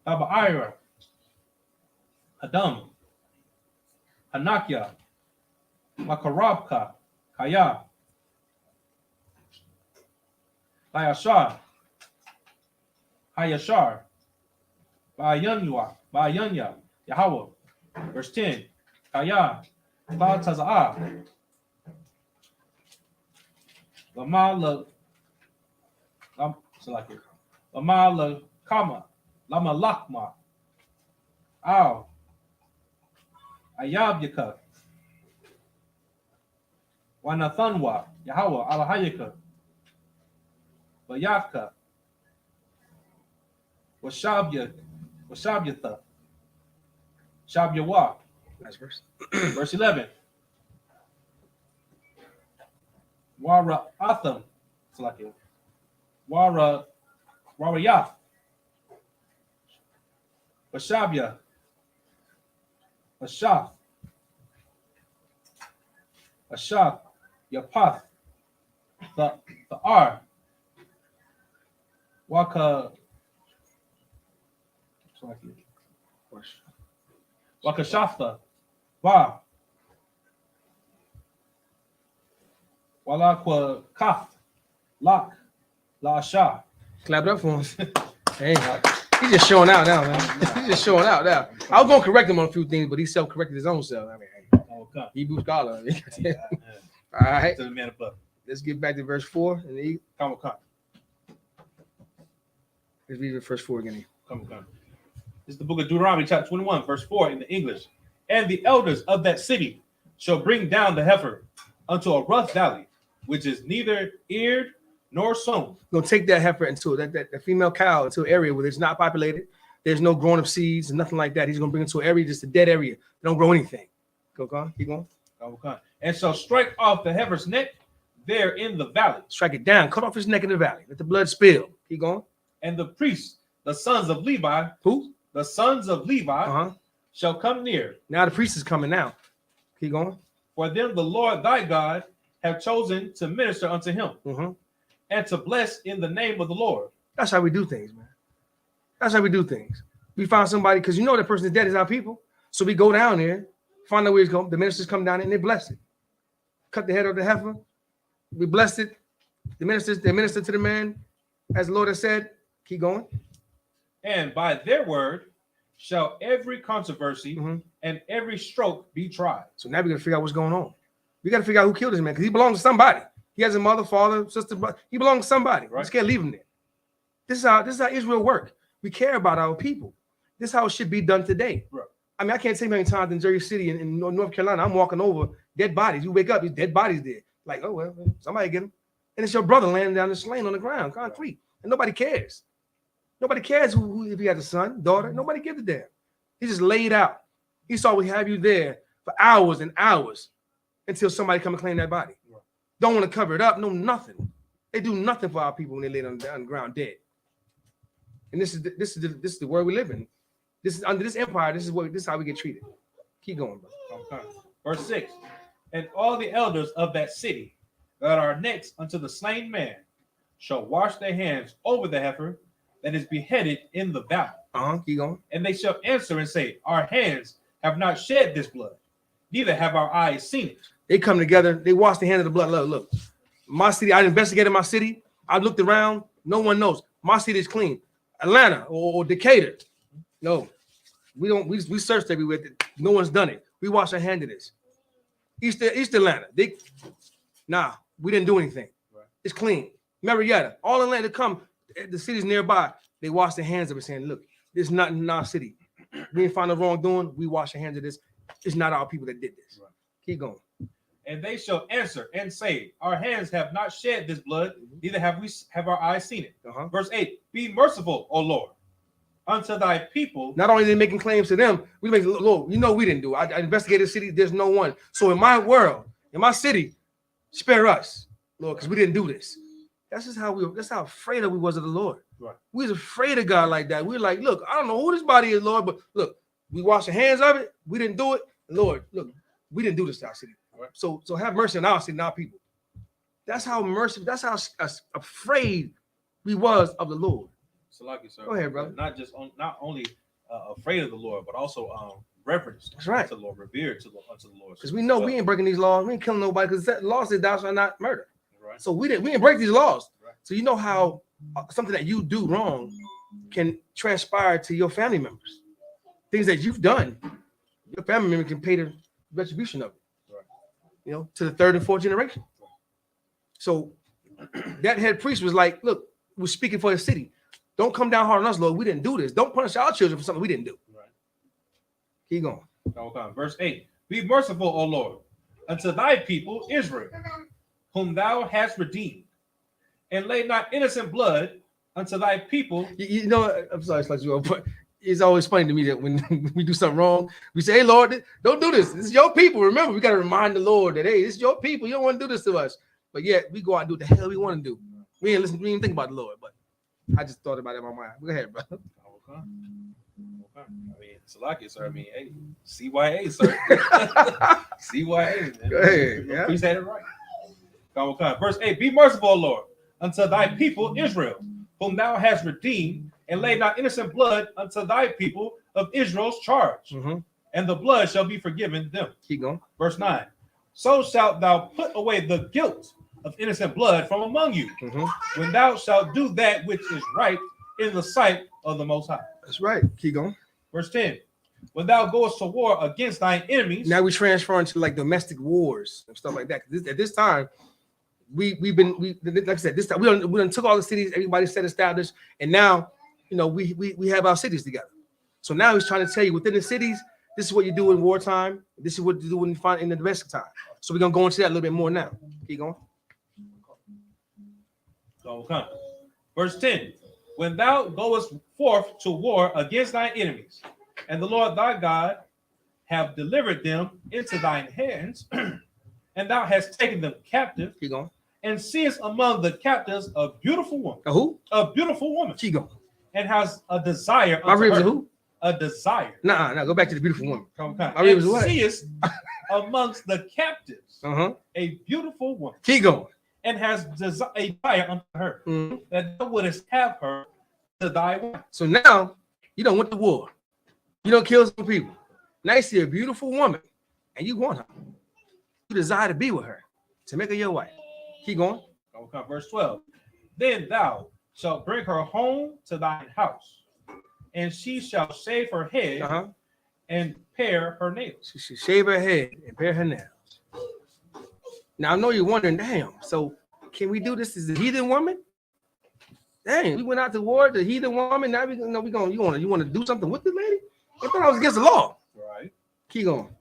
Taba'ira. Adam. Hanakya. Makarabka. Kaya. Hayashar. Hayashar. Ba'yanya. Yahweh. Verse 10. Kaya. Ta'taza'ah. Lama la kama. Lama lakma. Ow. Ayabika. Wanathanwa. Yahweh. Alahayika. Bayaka. Washabyatha. Shabyawa. Nice verse. Verse 11. Wara Atham. It's like it. Warayah. Washabya. Ashaf. Yapath. The R. Waka. It's like it. Wakashafta. Ba. Walakwa Kaf. Lak. La Shah. Clap it up for him. Hey, he's just showing out now, man. He's just showing out now. I was gonna correct him on a few things, but he self-corrected his own self. I mean, hey, Hebrew scholar. All right. To the man above. Let's get back to verse 4. And Come on. let's read verse 4 again. Come. This is the book of Deuteronomy, chapter 21, verse 4 in the English. And the elders of that city shall bring down the heifer unto a rough valley, which is neither eared nor sown. Gonna take that heifer into that female cow into an area where it's not populated. There's no growing of seeds and nothing like that. He's gonna bring it to an area, just a dead area. They don't grow anything. Go on, keep going. And shall strike off the heifer's neck there in the valley. Strike it down, cut off his neck in the valley. Let the blood spill. Keep going. And the priests, the sons of Levi, Who? The sons of Levi shall come near. Now the priest is coming now. Keep going. For them the Lord thy God have chosen to minister unto him and to bless in the name of the Lord. That's how we do things, man. That's how we do things. We find somebody, because you know that person is dead is our people. So we go down there, find out where he's going. The ministers come down there and they bless it. Cut the head of the heifer. We blessed it. They minister to the man, as the Lord has said. Keep going. And by their word shall every controversy and every stroke be tried. So now we got to figure out what's going on. We got to figure out who killed this man, because he belongs to somebody. He has a mother, father, sister, brother. He belongs to somebody. Right. We just can't leave him there. This is how Israel work. We care about our people. This is how it should be done today. Right. I mean, I can't tell you how many times in Jersey City in North Carolina, I'm walking over dead bodies. You wake up, there's dead bodies there. Like, oh, well, somebody get him. And it's your brother laying down the slain on the ground, concrete. And nobody cares. Nobody cares who if he has a son, daughter. Nobody gives a damn. He just laid out. Esau will have you there for hours and hours until somebody come and claim that body. Right. Don't want to cover it up. No, nothing. They do nothing for our people when they lay on the ground dead. And this is the world we live in. This is under this empire. This is how we get treated. Keep going, bro. Okay. Verse 6. And all the elders of that city that are next unto the slain man shall wash their hands over the heifer that is beheaded in the valley. Keep going. And they shall answer and say, our hands have not shed this blood, neither have our eyes seen it. They come together, they wash their hands of the blood. Look, my city, I investigated my city. I looked around, no one knows. My city is clean. Atlanta or Decatur, No, we don't. We searched everywhere. No one's done it. We wash our hand of this. East Atlanta. We didn't do anything. Right. It's clean. Marietta, all Atlanta come, the cities nearby, they wash their hands of it, saying, look, this is not in our city. We didn't find the wrongdoing. We wash our hands of this. It's not our people that did this. Right. Keep going. And they shall answer and say, our hands have not shed this blood, neither have our eyes seen it. Verse 8, be merciful, O Lord, unto thy people. Not only are they making claims to them, we make, Lord, we didn't do it. I investigated the city, there's no one. So in my world, in my city, spare us, Lord, because we didn't do this. That's how afraid we was of the Lord. Right. We was afraid of God like that. We were like, look, I don't know who this body is, Lord, but look, we wash our hands of it. We didn't do it. Lord, look, we didn't do this to our city. Right. So have mercy on our city and our people. That's how merciful, that's how afraid we was of the Lord. So like you, sir. Go ahead, brother. Not only afraid of the Lord, but also reverence. That's right. To the Lord, revered unto the Lord. Because we know we ain't breaking these laws. We ain't killing nobody because the law says thou shalt not murder. Right. So we didn't break these laws. Right. So you know how something that you do wrong can transpire to your family members. Things that you've done, your family member can pay the retribution of it. Right. To the third and fourth generation. Right. So that head priest was like, look, we're speaking for the city. Don't come down hard on us, Lord. We didn't do this. Don't punish our children for something we didn't do. Right. Keep going. Okay. Verse 8. Be merciful, O Lord, unto thy people Israel, whom thou hast redeemed, and lay not innocent blood unto thy people. I'm sorry, but it's always funny to me that when we do something wrong, we say, hey, Lord, don't do this. This is your people. Remember, we got to remind the Lord that, hey, this is your people. You don't want to do this to us. But yet, we go out and do what the hell we want to do. We ain't even think about the Lord, but I just thought about it in my mind. Go ahead, brother. Okay. I mean, it's like it, sir. I mean, hey, CYA, sir. CYA, man. Go ahead. Yeah. Please say it right. Okay. Verse 8, be merciful, O Lord, unto thy people Israel, whom thou hast redeemed, and lay not innocent blood unto thy people of Israel's charge, and the blood shall be forgiven them. Keep going. Verse 9, so shalt thou put away the guilt of innocent blood from among you, when thou shalt do that which is right in the sight of the Most High. That's right. Keep going. Verse 10, when thou goest to war against thine enemies. Now we transfer into like domestic wars and stuff like that. At this time, we like I said, this time we done took all the cities, everybody set established, and now we have our cities together. So now he's trying to tell you within the cities, this is what you do in wartime. This is what you do in the domestic time. So we're gonna go into that a little bit more now. Keep going. Okay. Verse 10, when thou goest forth to war against thine enemies, and the Lord thy God have delivered them into thine hands, and thou hast taken them captive. Keep going. And seest among the captives a beautiful woman. A who? A beautiful woman. Keep going. And has a desire. My ribs are who? A desire. Nah, go back to the beautiful woman. Okay. My ribs are what? Seest amongst the captives a beautiful woman. Keep going. And has a desire unto her, that thou wouldest have her to thy wife. So now you don't went to war. You don't kill some people. Now you see a beautiful woman and you want her. You desire to be with her, to make her your wife. Keep going. Okay, verse 12. Then thou shalt bring her home to thine house, and she shall shave her head and pare her nails. She should shave her head and pare her nails. Now I know you're wondering, damn. So can we do this as a heathen woman? Dang, we went out to war, the heathen woman. Now you want to do something with the lady? I thought I was against the law. Right. Keep going.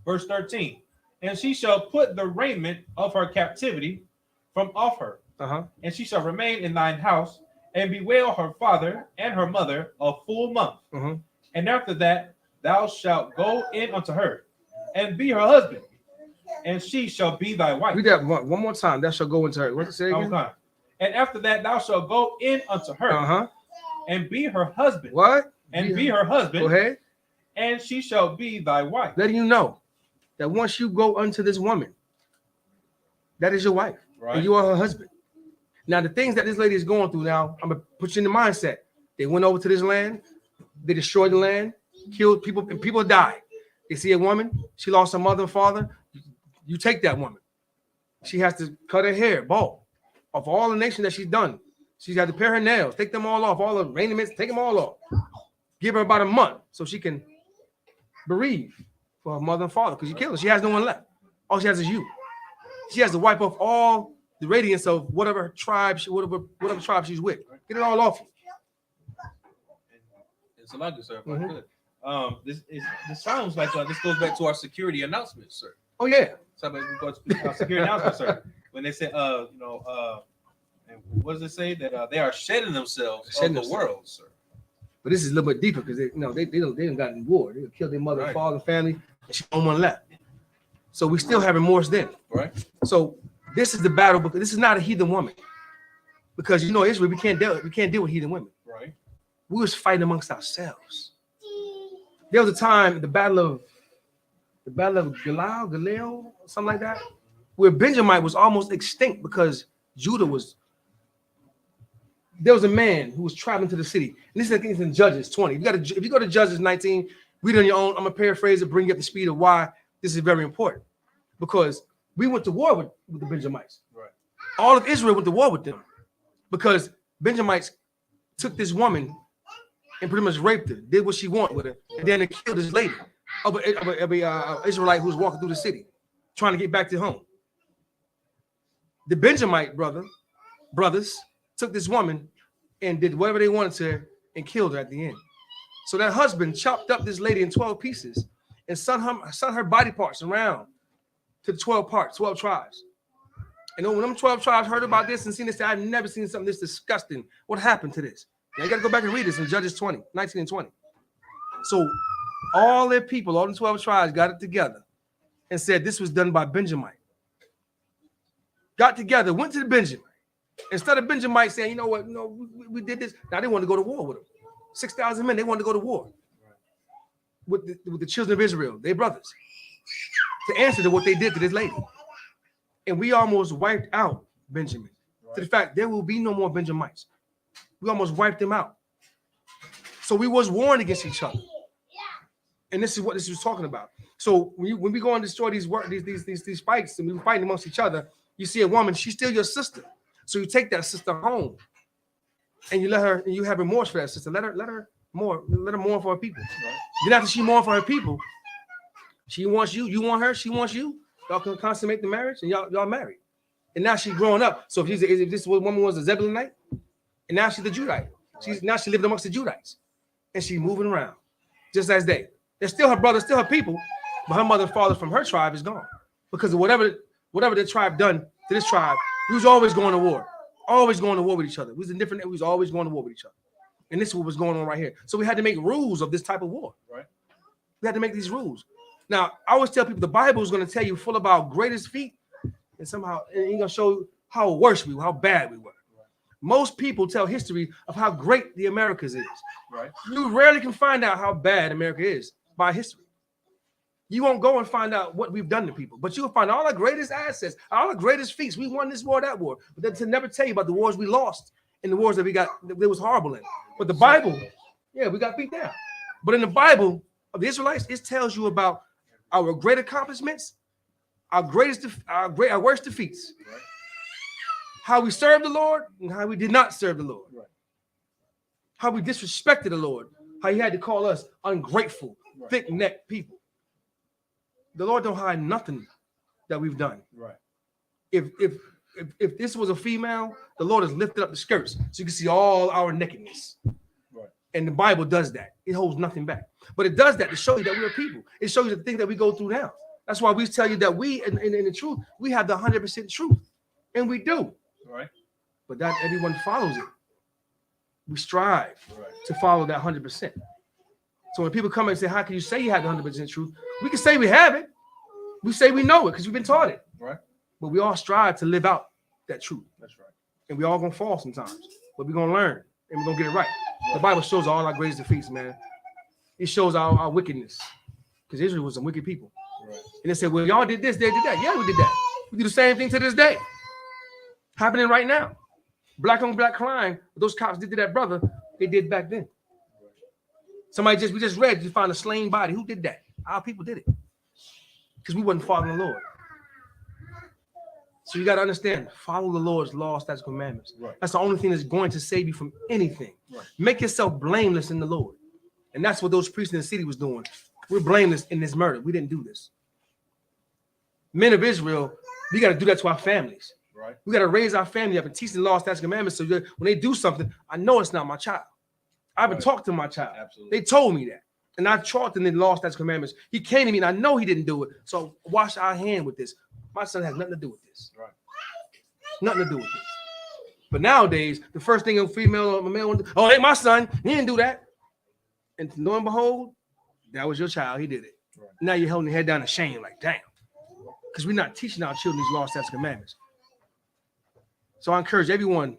Verse 13. And she shall put the raiment of her captivity from off her, and she shall remain in thine house, and bewail her father and her mother a full month. And after that, thou shalt go in unto her, and be her husband, and she shall be thy wife. Read that one more time. Thou shalt go into her. What to say again? Okay. And after that, thou shalt go in unto her, and be her husband. What? And be her husband. Go ahead. And she shall be thy wife. Letting you know that once you go unto this woman, that is your wife, and you are her husband. Now, the things that this lady is going through now, I'm gonna put you in the mindset. They went over to this land, they destroyed the land, killed people, and people died. They see a woman, she lost her mother and father. You take that woman. She has to cut her hair, bald, of all the nation that she's done. She's got to pare her nails, take them all off, all the raiments, take them all off. Give her about a month so she can bereave for her mother and father, because you killed her. She has no one left. All she has is you. She has to wipe off all the radiance of whatever tribe, whatever tribe she's with. Get it all off. It's a lot, sir. This sounds like this goes back to our security announcement, sir. Oh yeah. So security announcement, sir. When they say, and what does it say that they are shedding themselves of the world, sir? But this is a little bit deeper because they didn't got in war. They killed their mother, father, family, and she only one left. So we still have remorse then, right? So this is the battle, because this is not a heathen woman, because Israel, we can't deal with heathen women, right? We was fighting amongst ourselves. There was a time, the battle of Galil, something like that, where Benjamite was almost extinct because Judah was. There was a man who was traveling to the city, and this is in Judges 20. If you go to Judges 19, read it on your own. I'm gonna paraphrase it, bring you up to speed of why this is very important, because we went to war with the Benjamites. Right. All of Israel went to war with them because Benjamites took this woman and pretty much raped her, did what she wanted with her, and then they killed this lady of a Israelite who was walking through the city, trying to get back to home. The Benjamite brothers took this woman and did whatever they wanted to her and killed her at the end. So that husband chopped up this lady in 12 pieces and sent her body parts around to the 12 tribes. And when them 12 tribes heard about this and seen this, I've never seen something this disgusting. What happened to this? Now you got to go back and read this in Judges 19 and 20. So all their people, all the 12 tribes got it together and said this was done by Benjamite. Got together, went to the Benjamite. Instead of Benjamite saying, we did this. Now they wanted to go to war with them. 6,000 men, they wanted to go to war with the children of Israel, their brothers, to answer to what they did to this lady. And we almost wiped out Benjamin. Right. To the fact there will be no more Benjamites. We almost wiped them out. So we was warring against each other. And this is what this was talking about. So when we go and destroy these fights and we were fighting amongst each other, you see a woman, she's still your sister. So you take that sister home and you have remorse for that sister. Let her mourn for her people. Right. Then after she mourn for her people, she wants you, you want her, she wants you. Y'all can consummate the marriage and y'all married. And now she's growing up. So if this woman was a Zebulunite, and now she's the Judite. Now she lived amongst the Judites. And she's moving around. Just as they. They're still her brothers, still her people, but her mother and father from her tribe is gone. Because of whatever the tribe done to this tribe, we was always going to war. Always going to war with each other. We was always going to war with each other. And this is what was going on right here. So we had to make rules of this type of war. Right. We had to make these rules. Now, I always tell people the Bible is going to tell you full of our greatest feat, and somehow it's going to show how worse we were, how bad we were. Right. Most people tell history of how great the Americas is. Right. You rarely can find out how bad America is by history. You won't go and find out what we've done to people, but you'll find all our greatest assets, all our greatest feats. We won this war, that war, but then to never tell you about the wars we lost and the wars that we got that was horrible in. But the Bible, we got beat down. But in the Bible of the Israelites, it tells you about our great accomplishments, our worst defeats, right. How we served the Lord and how we did not serve the Lord, right. How we disrespected the Lord, how He had to call us ungrateful, right. Thick-necked people. The Lord don't hide nothing that we've done. Right. If this was a female, the Lord has lifted up the skirts so you can see all our nakedness. Right. And the Bible does that. It holds nothing back. But it does that to show you that we're people. It shows you the thing that we go through now. That's why we tell you that we, in the truth, we have the 100% truth. And we do. Right. But not everyone follows it. We strive to follow that 100%. So when people come and say, how can you say you have the 100% truth? We can say we have it. We say we know it because we've been taught it. Right. But we all strive to live out that truth. That's right. And we all going to fall sometimes. But we're going to learn and we're going to get it right. The Bible shows all our greatest defeats, man. It shows our wickedness. Because Israel was some wicked people. Right. And they said, well, y'all did this, they did that. Yeah, we did that. We do the same thing to this day. Happening right now. Black on black crime. Those cops did to that brother, they did back then. We just read, you found a slain body. Who did that? Our people did it. Because we wasn't following the Lord. So you got to understand, follow the Lord's laws, statutes, commandments. Right. That's the only thing that's going to save you from anything. Right. Make yourself blameless in the Lord. And that's what those priests in the city was doing. We're blameless in this murder. We didn't do this. Men of Israel, we got to do that to our families. Right. We got to raise our family up and teach the law, statutes, and commandments. So that when they do something, I know it's not my child. I haven't talked to my child. Absolutely. They told me that. And I taught them the law, statutes, and commandments. He came to me and I know he didn't do it. So wash our hand with this. My son has nothing to do with this. Right. Nothing to do with this. But nowadays, the first thing a female or a male, oh, hey, my son, he didn't do that. And lo and behold, that was your child. He did it. Right. Now Now you're holding your head down in shame, like, damn. Because we're not teaching our children these law, statutes, and commandments. So I encourage everyone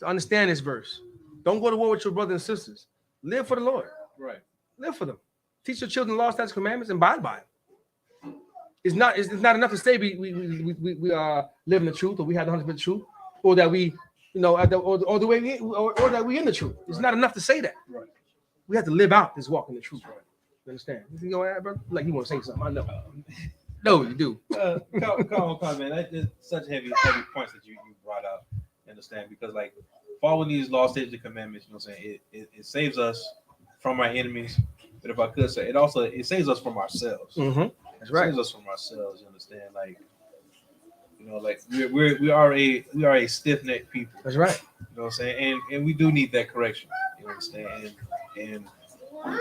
to understand this verse. Don't go to war with your brothers and sisters. Live for the Lord. Right. Live for them. Teach your children the law, statutes, and commandments, and abide by them. It's not enough to say we live in the truth, or we have the 100% truth, or that we, or the way we, or that we in the truth. It's not enough to say that. Right. We have to live out this walk in the truth. Right. You understand? You go ahead, brother. Like you want to say something? I know. No, you do. Come on, man. That's such heavy points that you brought out. Understand? Because like following these law, statutes, and commandments, you know what I'm saying, it saves us from our enemies. But if I could say, it saves us from ourselves. Mm-hmm. That's right. It saves us from ourselves. You understand? Like, like we are a stiff-necked people. That's right. You know what I'm saying? And we do need that correction. You understand? And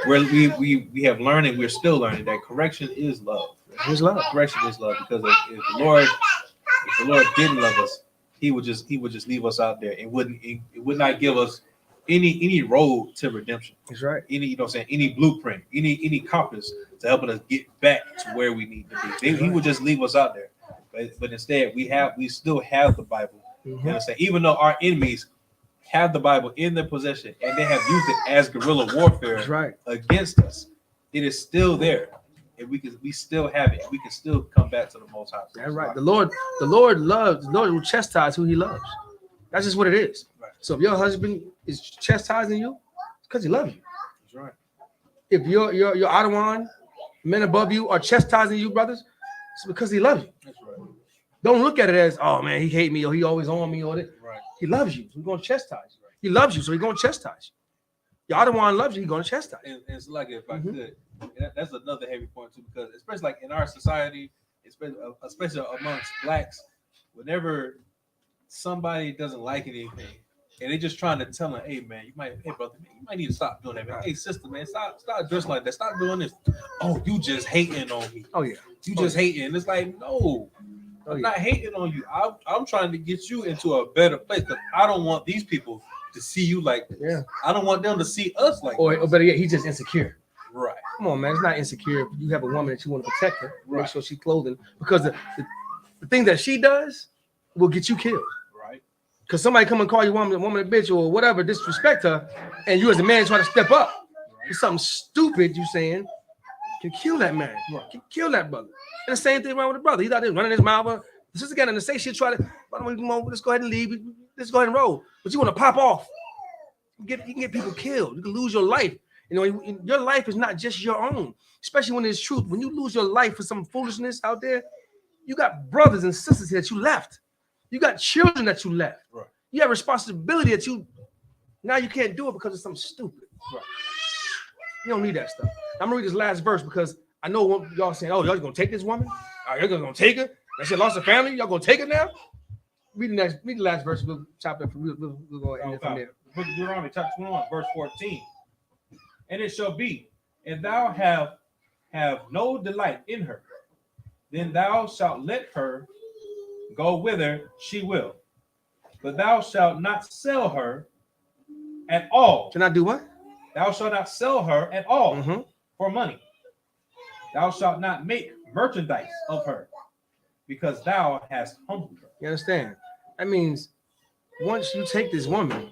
we have learned and we're still learning that correction is love. His love. Correction is love, because if the Lord didn't love us, he would just leave us out there and it would not give us any road to redemption. That's right. Any blueprint, any compass to helping us get back to where we need to be. He would just leave us out there. But instead we still have the Bible. Mm-hmm. You understand? Even though our enemies have the Bible in their possession and they have used it as guerrilla warfare. That's right. Against us, it is still there. And we still have it. We can still come back to the Most High. That's right. The Lord will chastise who he loves. That's just what it is. Right. So if your husband is chastising you, it's because he loves you. That's right. If your Adawan, men above you, are chastising you, brothers, it's because he loves you. That's right. Don't look at it as, oh man, he hate me, or he always on me, or that. Right. He loves you, so he's going to chastise you. He loves you, so he's going to chastise you. Your Adawan loves you, he's going to chastise you. And it's like, if I could, and that's another heavy point too, because especially like in our society, especially amongst blacks, whenever somebody doesn't like anything and they just trying to tell them, hey brother, man, you might need to stop doing that, man. Hey sister, man, stop dressing like that, stop doing this. Oh, you just hating on me. Oh yeah, you just hating. It's like, no, I'm not hating on you. I'm trying to get you into a better place, because I don't want these people to see you like this. Yeah. I don't want them to see us like or this. better yet, he's just insecure. Right. Come on, man. It's not insecure. If you have a woman that you want to protect her, Right. make sure she's clothing, because the thing that she does will get you killed. Right. Because somebody come and call you woman a bitch or whatever, disrespect her, and you as a man try to step up. It's something stupid you saying can kill that man. Can kill that brother. And the same thing around with the brother. He's out there running his mouth. The sister got nothing to say. She'll try to, let's go ahead and leave. Let's go ahead and roll. But you want to pop off. You can get people killed. You can lose your life. Your life is not just your own, especially when it's truth. When you lose your life for some foolishness out there, you got brothers and sisters that you left. You got children that you left. Right. You have responsibility that now you can't do it because of something stupid. Right. You don't need that stuff. I'm gonna read this last verse because I know y'all saying, "Oh, y'all gonna take this woman? Are you gonna take her? That shit lost her family. Y'all gonna take her now?" Read the last verse. We'll chop it. We'll go end it from there. The book of Deuteronomy, chapter 21, verse 14. And it shall be, if thou have no delight in her, then thou shalt let her go whither she will. But thou shalt not sell her at all. Can I do what? Thou shalt not sell her at all for money. Thou shalt not make merchandise of her, because thou hast humbled her. You understand? That means once you take this woman,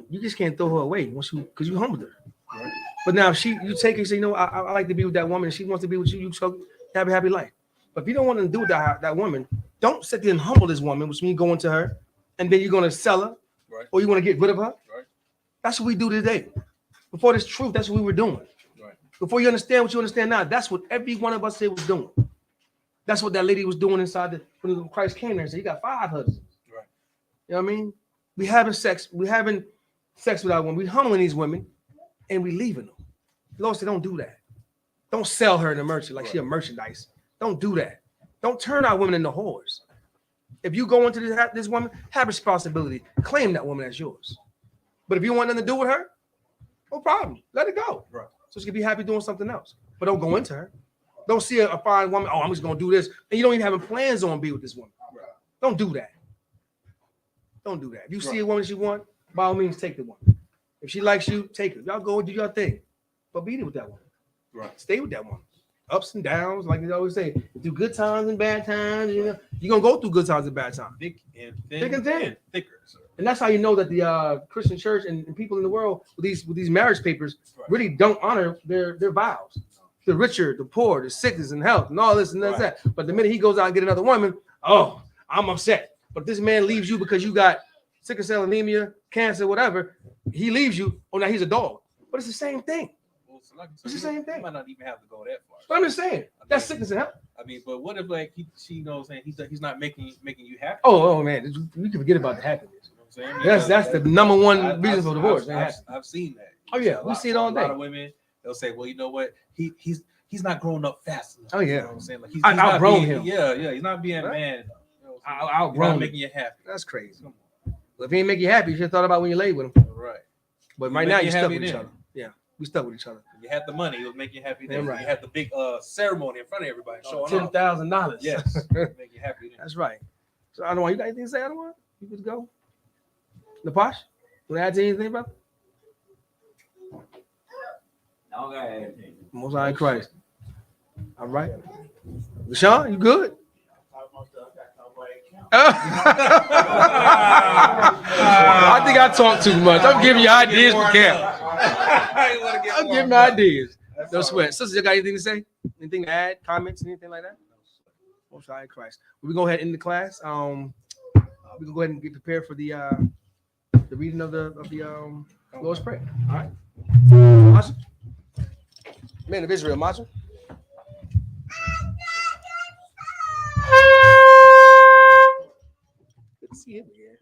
you just can't throw her away because you humbled her. Right. But now if you take her and say, I like to be with that woman, and she wants to be with you, so have a happy life. But if you don't want to do with that woman, don't sit there and humble this woman, which means going to her, and then you're going to sell her, right, or you want to get rid of her. Right. That's what we do today. Before this truth, that's what we were doing. Right. Before you understand what you understand now, that's what every one of us here was doing. That's what that lady was doing inside when Christ came there and said, "You got 5 husbands." Right. You know what I mean? We having sex with our women. We humbling these women, and we leaving them. The Lord said, don't do that. Don't sell her in the merchant like she a merchandise. Don't do that. Don't turn our women into whores. If you go into this woman, have responsibility. Claim that woman as yours. But if you want nothing to do with her, no problem. Let it go. Right. So she can be happy doing something else. But don't go into her. Don't see a fine woman. Oh, I'm just gonna do this, and you don't even having plans on be with this woman. Right. Don't do that. Don't do that. If you see a woman that you want, by all means, take the woman. If she likes you, take her. Y'all go and do your thing. But be there with that woman. Right. Stay with that woman. Ups and downs, like they always say, through good times and bad times. You know, you're gonna go through good times and bad times. Thick and thin. Thick and thin. And thicker. Sir. And that's how you know that the Christian church and people in the world with these marriage papers really don't honor their vows. The richer, the poor, the sickness and health, and all this and that. But the minute he goes out and get another woman, oh, I'm upset. But this man leaves you because you got sickle cell anemia, cancer, whatever. He leaves you. Oh, now he's a dog. But it's the same thing. Well, so like, It's the same thing. You might not even have to go that far. But I'm just saying that's sickness and health. I mean, but what if like she knows saying he's not making you happy? Oh man, we can forget about the happiness. You know what I'm saying? That's the number one reason for divorce. I've seen that. Oh yeah, we see it all day. A lot of women, they'll say, well, you know what? He's not growing up fast enough. Oh yeah. You know what I'm saying? Like he's I not outgrown being, him. Yeah, he's not being man enough. You know what I'm saying? He's Outgrown not making you happy. That's crazy. Come on. Well, if he ain't make you happy, you should have thought about when you laid with him. Right. But You right make now you you're stuck happy with each then. other. Yeah, we stuck with each other. You had the money, it was making you happy. Yeah, Then right. You had the big ceremony in front of everybody showing off. $10,000. Yes, make you happy. Then. That's right. So I don't want you got anything to say. I don't want you good to go. Napash, you want to add to anything, brother? No, go ahead. Most High in Christ. All right. Rashawn, you good? I think I talk too much. I'm giving you ideas for camp. I'm giving ideas. No sweat. Sisters, you got anything to say? Anything to add? Comments? Anything like that? Most High in Christ. We go ahead and end the class. We can go ahead and get prepared for the reading of the Lord's Prayer. All right. Masha? Men of Israel, Masha. Good to see him again.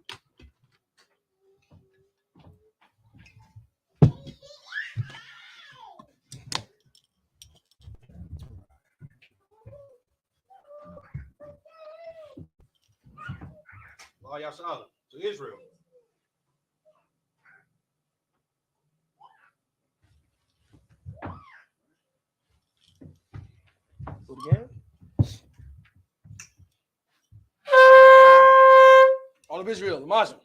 SHALAM to Israel. Do it again. All of Israel, the Muslim.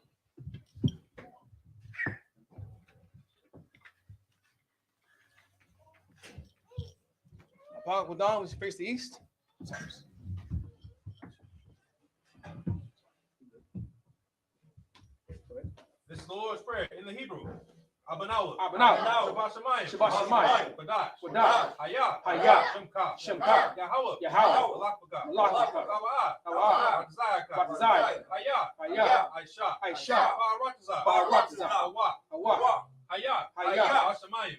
Apart Wadam, which face the east. This is the Lord's Prayer in the Hebrew. Abanawa. Shabbat Shemayim. Wadash. Hayah. Shemka. Yahweh. Yahweh. Malakbaka. Kawa'ah. Batazai. Hayah. Aisha. Baratazah. Hawa. Hayah.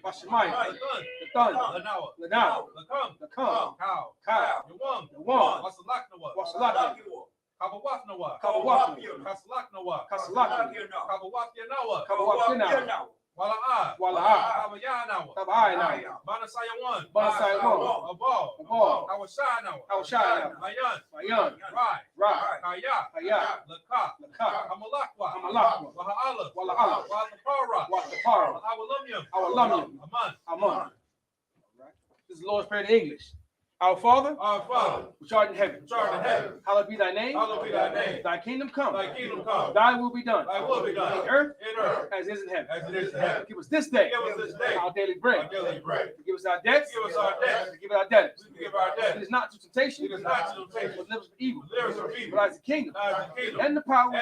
Bashamayim. The Thun. Lanawa. Lakam. Cow. Yawam. Wasalaknawa. Kabawafnawa. Kasalaknawa. Kabawafyanawa. Wala'ah. Kabayanawa. Banasayawan. Abal. Hawashanawa. Mayan. Rai. Hayah. Laka. Hamalakwa. Waha'alaf. Watapara. Awalumyam. Aman. This is the Lord's Prayer in English. Our Father, which art in heaven, hallowed be thy name. Thy kingdom come. Thy will be done. In earth as it is in heaven. Give us this day our daily bread. Give us our debts. Give us our debtors. It is not to temptation, but deliver us from evil. But as the kingdom, and the power,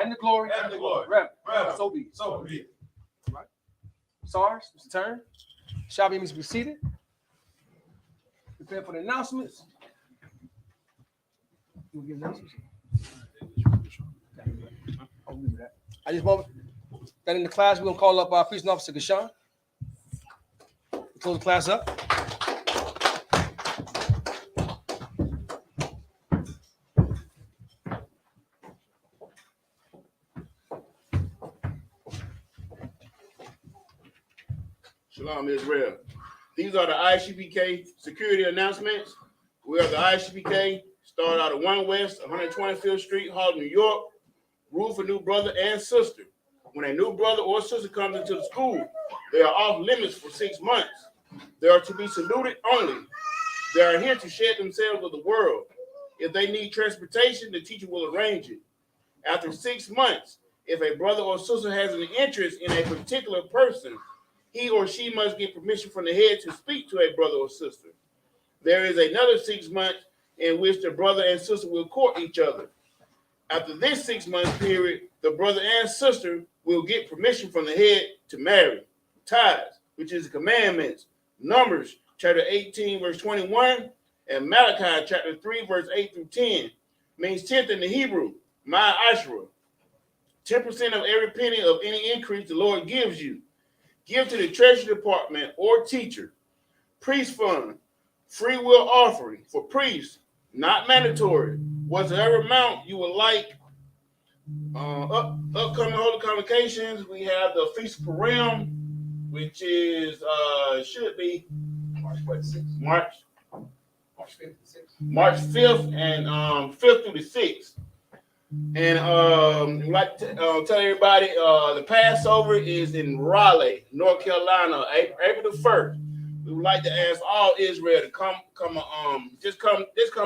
and the glory, forever. So be it. Right. SARS, it's your turn. Shall we be seated? Prepare for the announcements. You give announcements? At this moment, that in the class, we're going to call up our priest and officer, Gashan. Close the class up. Shalom, Israel. These are the I.S.U.P.K. security announcements. We are the I.S.U.P.K. Start out at 1 West, 125th Street, Harlem, New York. Rule for new brother and sister. When a new brother or sister comes into the school, they are off limits for 6 months. They are to be saluted only. They are here to shed themselves with the world. If they need transportation, the teacher will arrange it. After 6 months, if a brother or sister has an interest in a particular person, he or she must get permission from the head to speak to a brother or sister. There is another 6 months in which the brother and sister will court each other. After this 6 month period, the brother and sister will get permission from the head to marry. Tithes, which is the commandments. Numbers chapter 18, verse 21, and Malachi chapter 3, verse 8 through 10, means 10th in the Hebrew, ma'ashra. 10% of every penny of any increase the Lord gives you. Give to the treasury department or teacher. Priest fund, free will offering for priests, not mandatory. Whatever amount you would like. Upcoming holy convocations, we have the Feast of Purim, which is should be March 5th and 5th through the 6th. And we'd like to tell everybody the Passover is in Raleigh, North Carolina, April the 1st. We would like to ask all Israel to come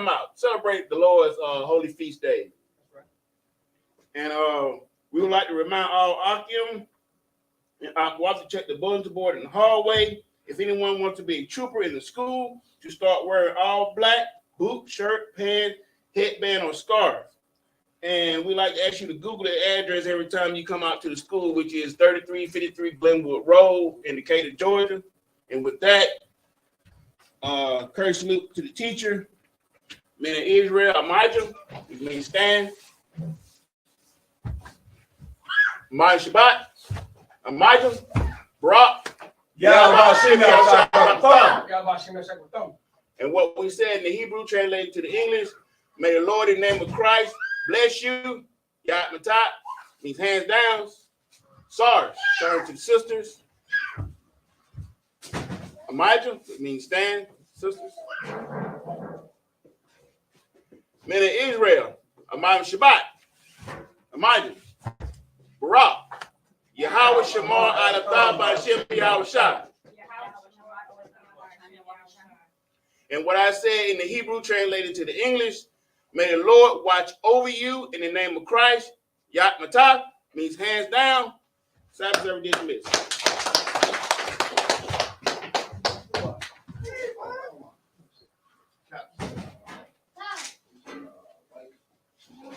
out, celebrate the Lord's holy feast day. And we would like to remind all Akim and Akwaz to check the bulletin board in the hallway. If anyone wants to be a trooper in the school, to start wearing all black, boot, shirt, pants, headband, or scarf. And we like to ask you to Google the address every time you come out to the school, which is 3353 Glenwood Road in Decatur, Georgia. And with that, courtesy salute to the teacher, men of Israel, Amijah, which means stand. Amijah Shabbat, Amijah, Barak, and what we said in the Hebrew translated to the English, may the Lord in the name of Christ bless you. Yahanna means hands down. SARS, turn to the sisters. Amijah means stand, sisters. Men of Israel, Amijah Shabbat, Amijah, Barak, Yahweh Shamar Alatah B'Hashem Yahweh Shah. And what I said in the Hebrew translated to the English, may the Lord watch over you in the name of Christ. Yahanna means hands down. Sabbath every dismissed.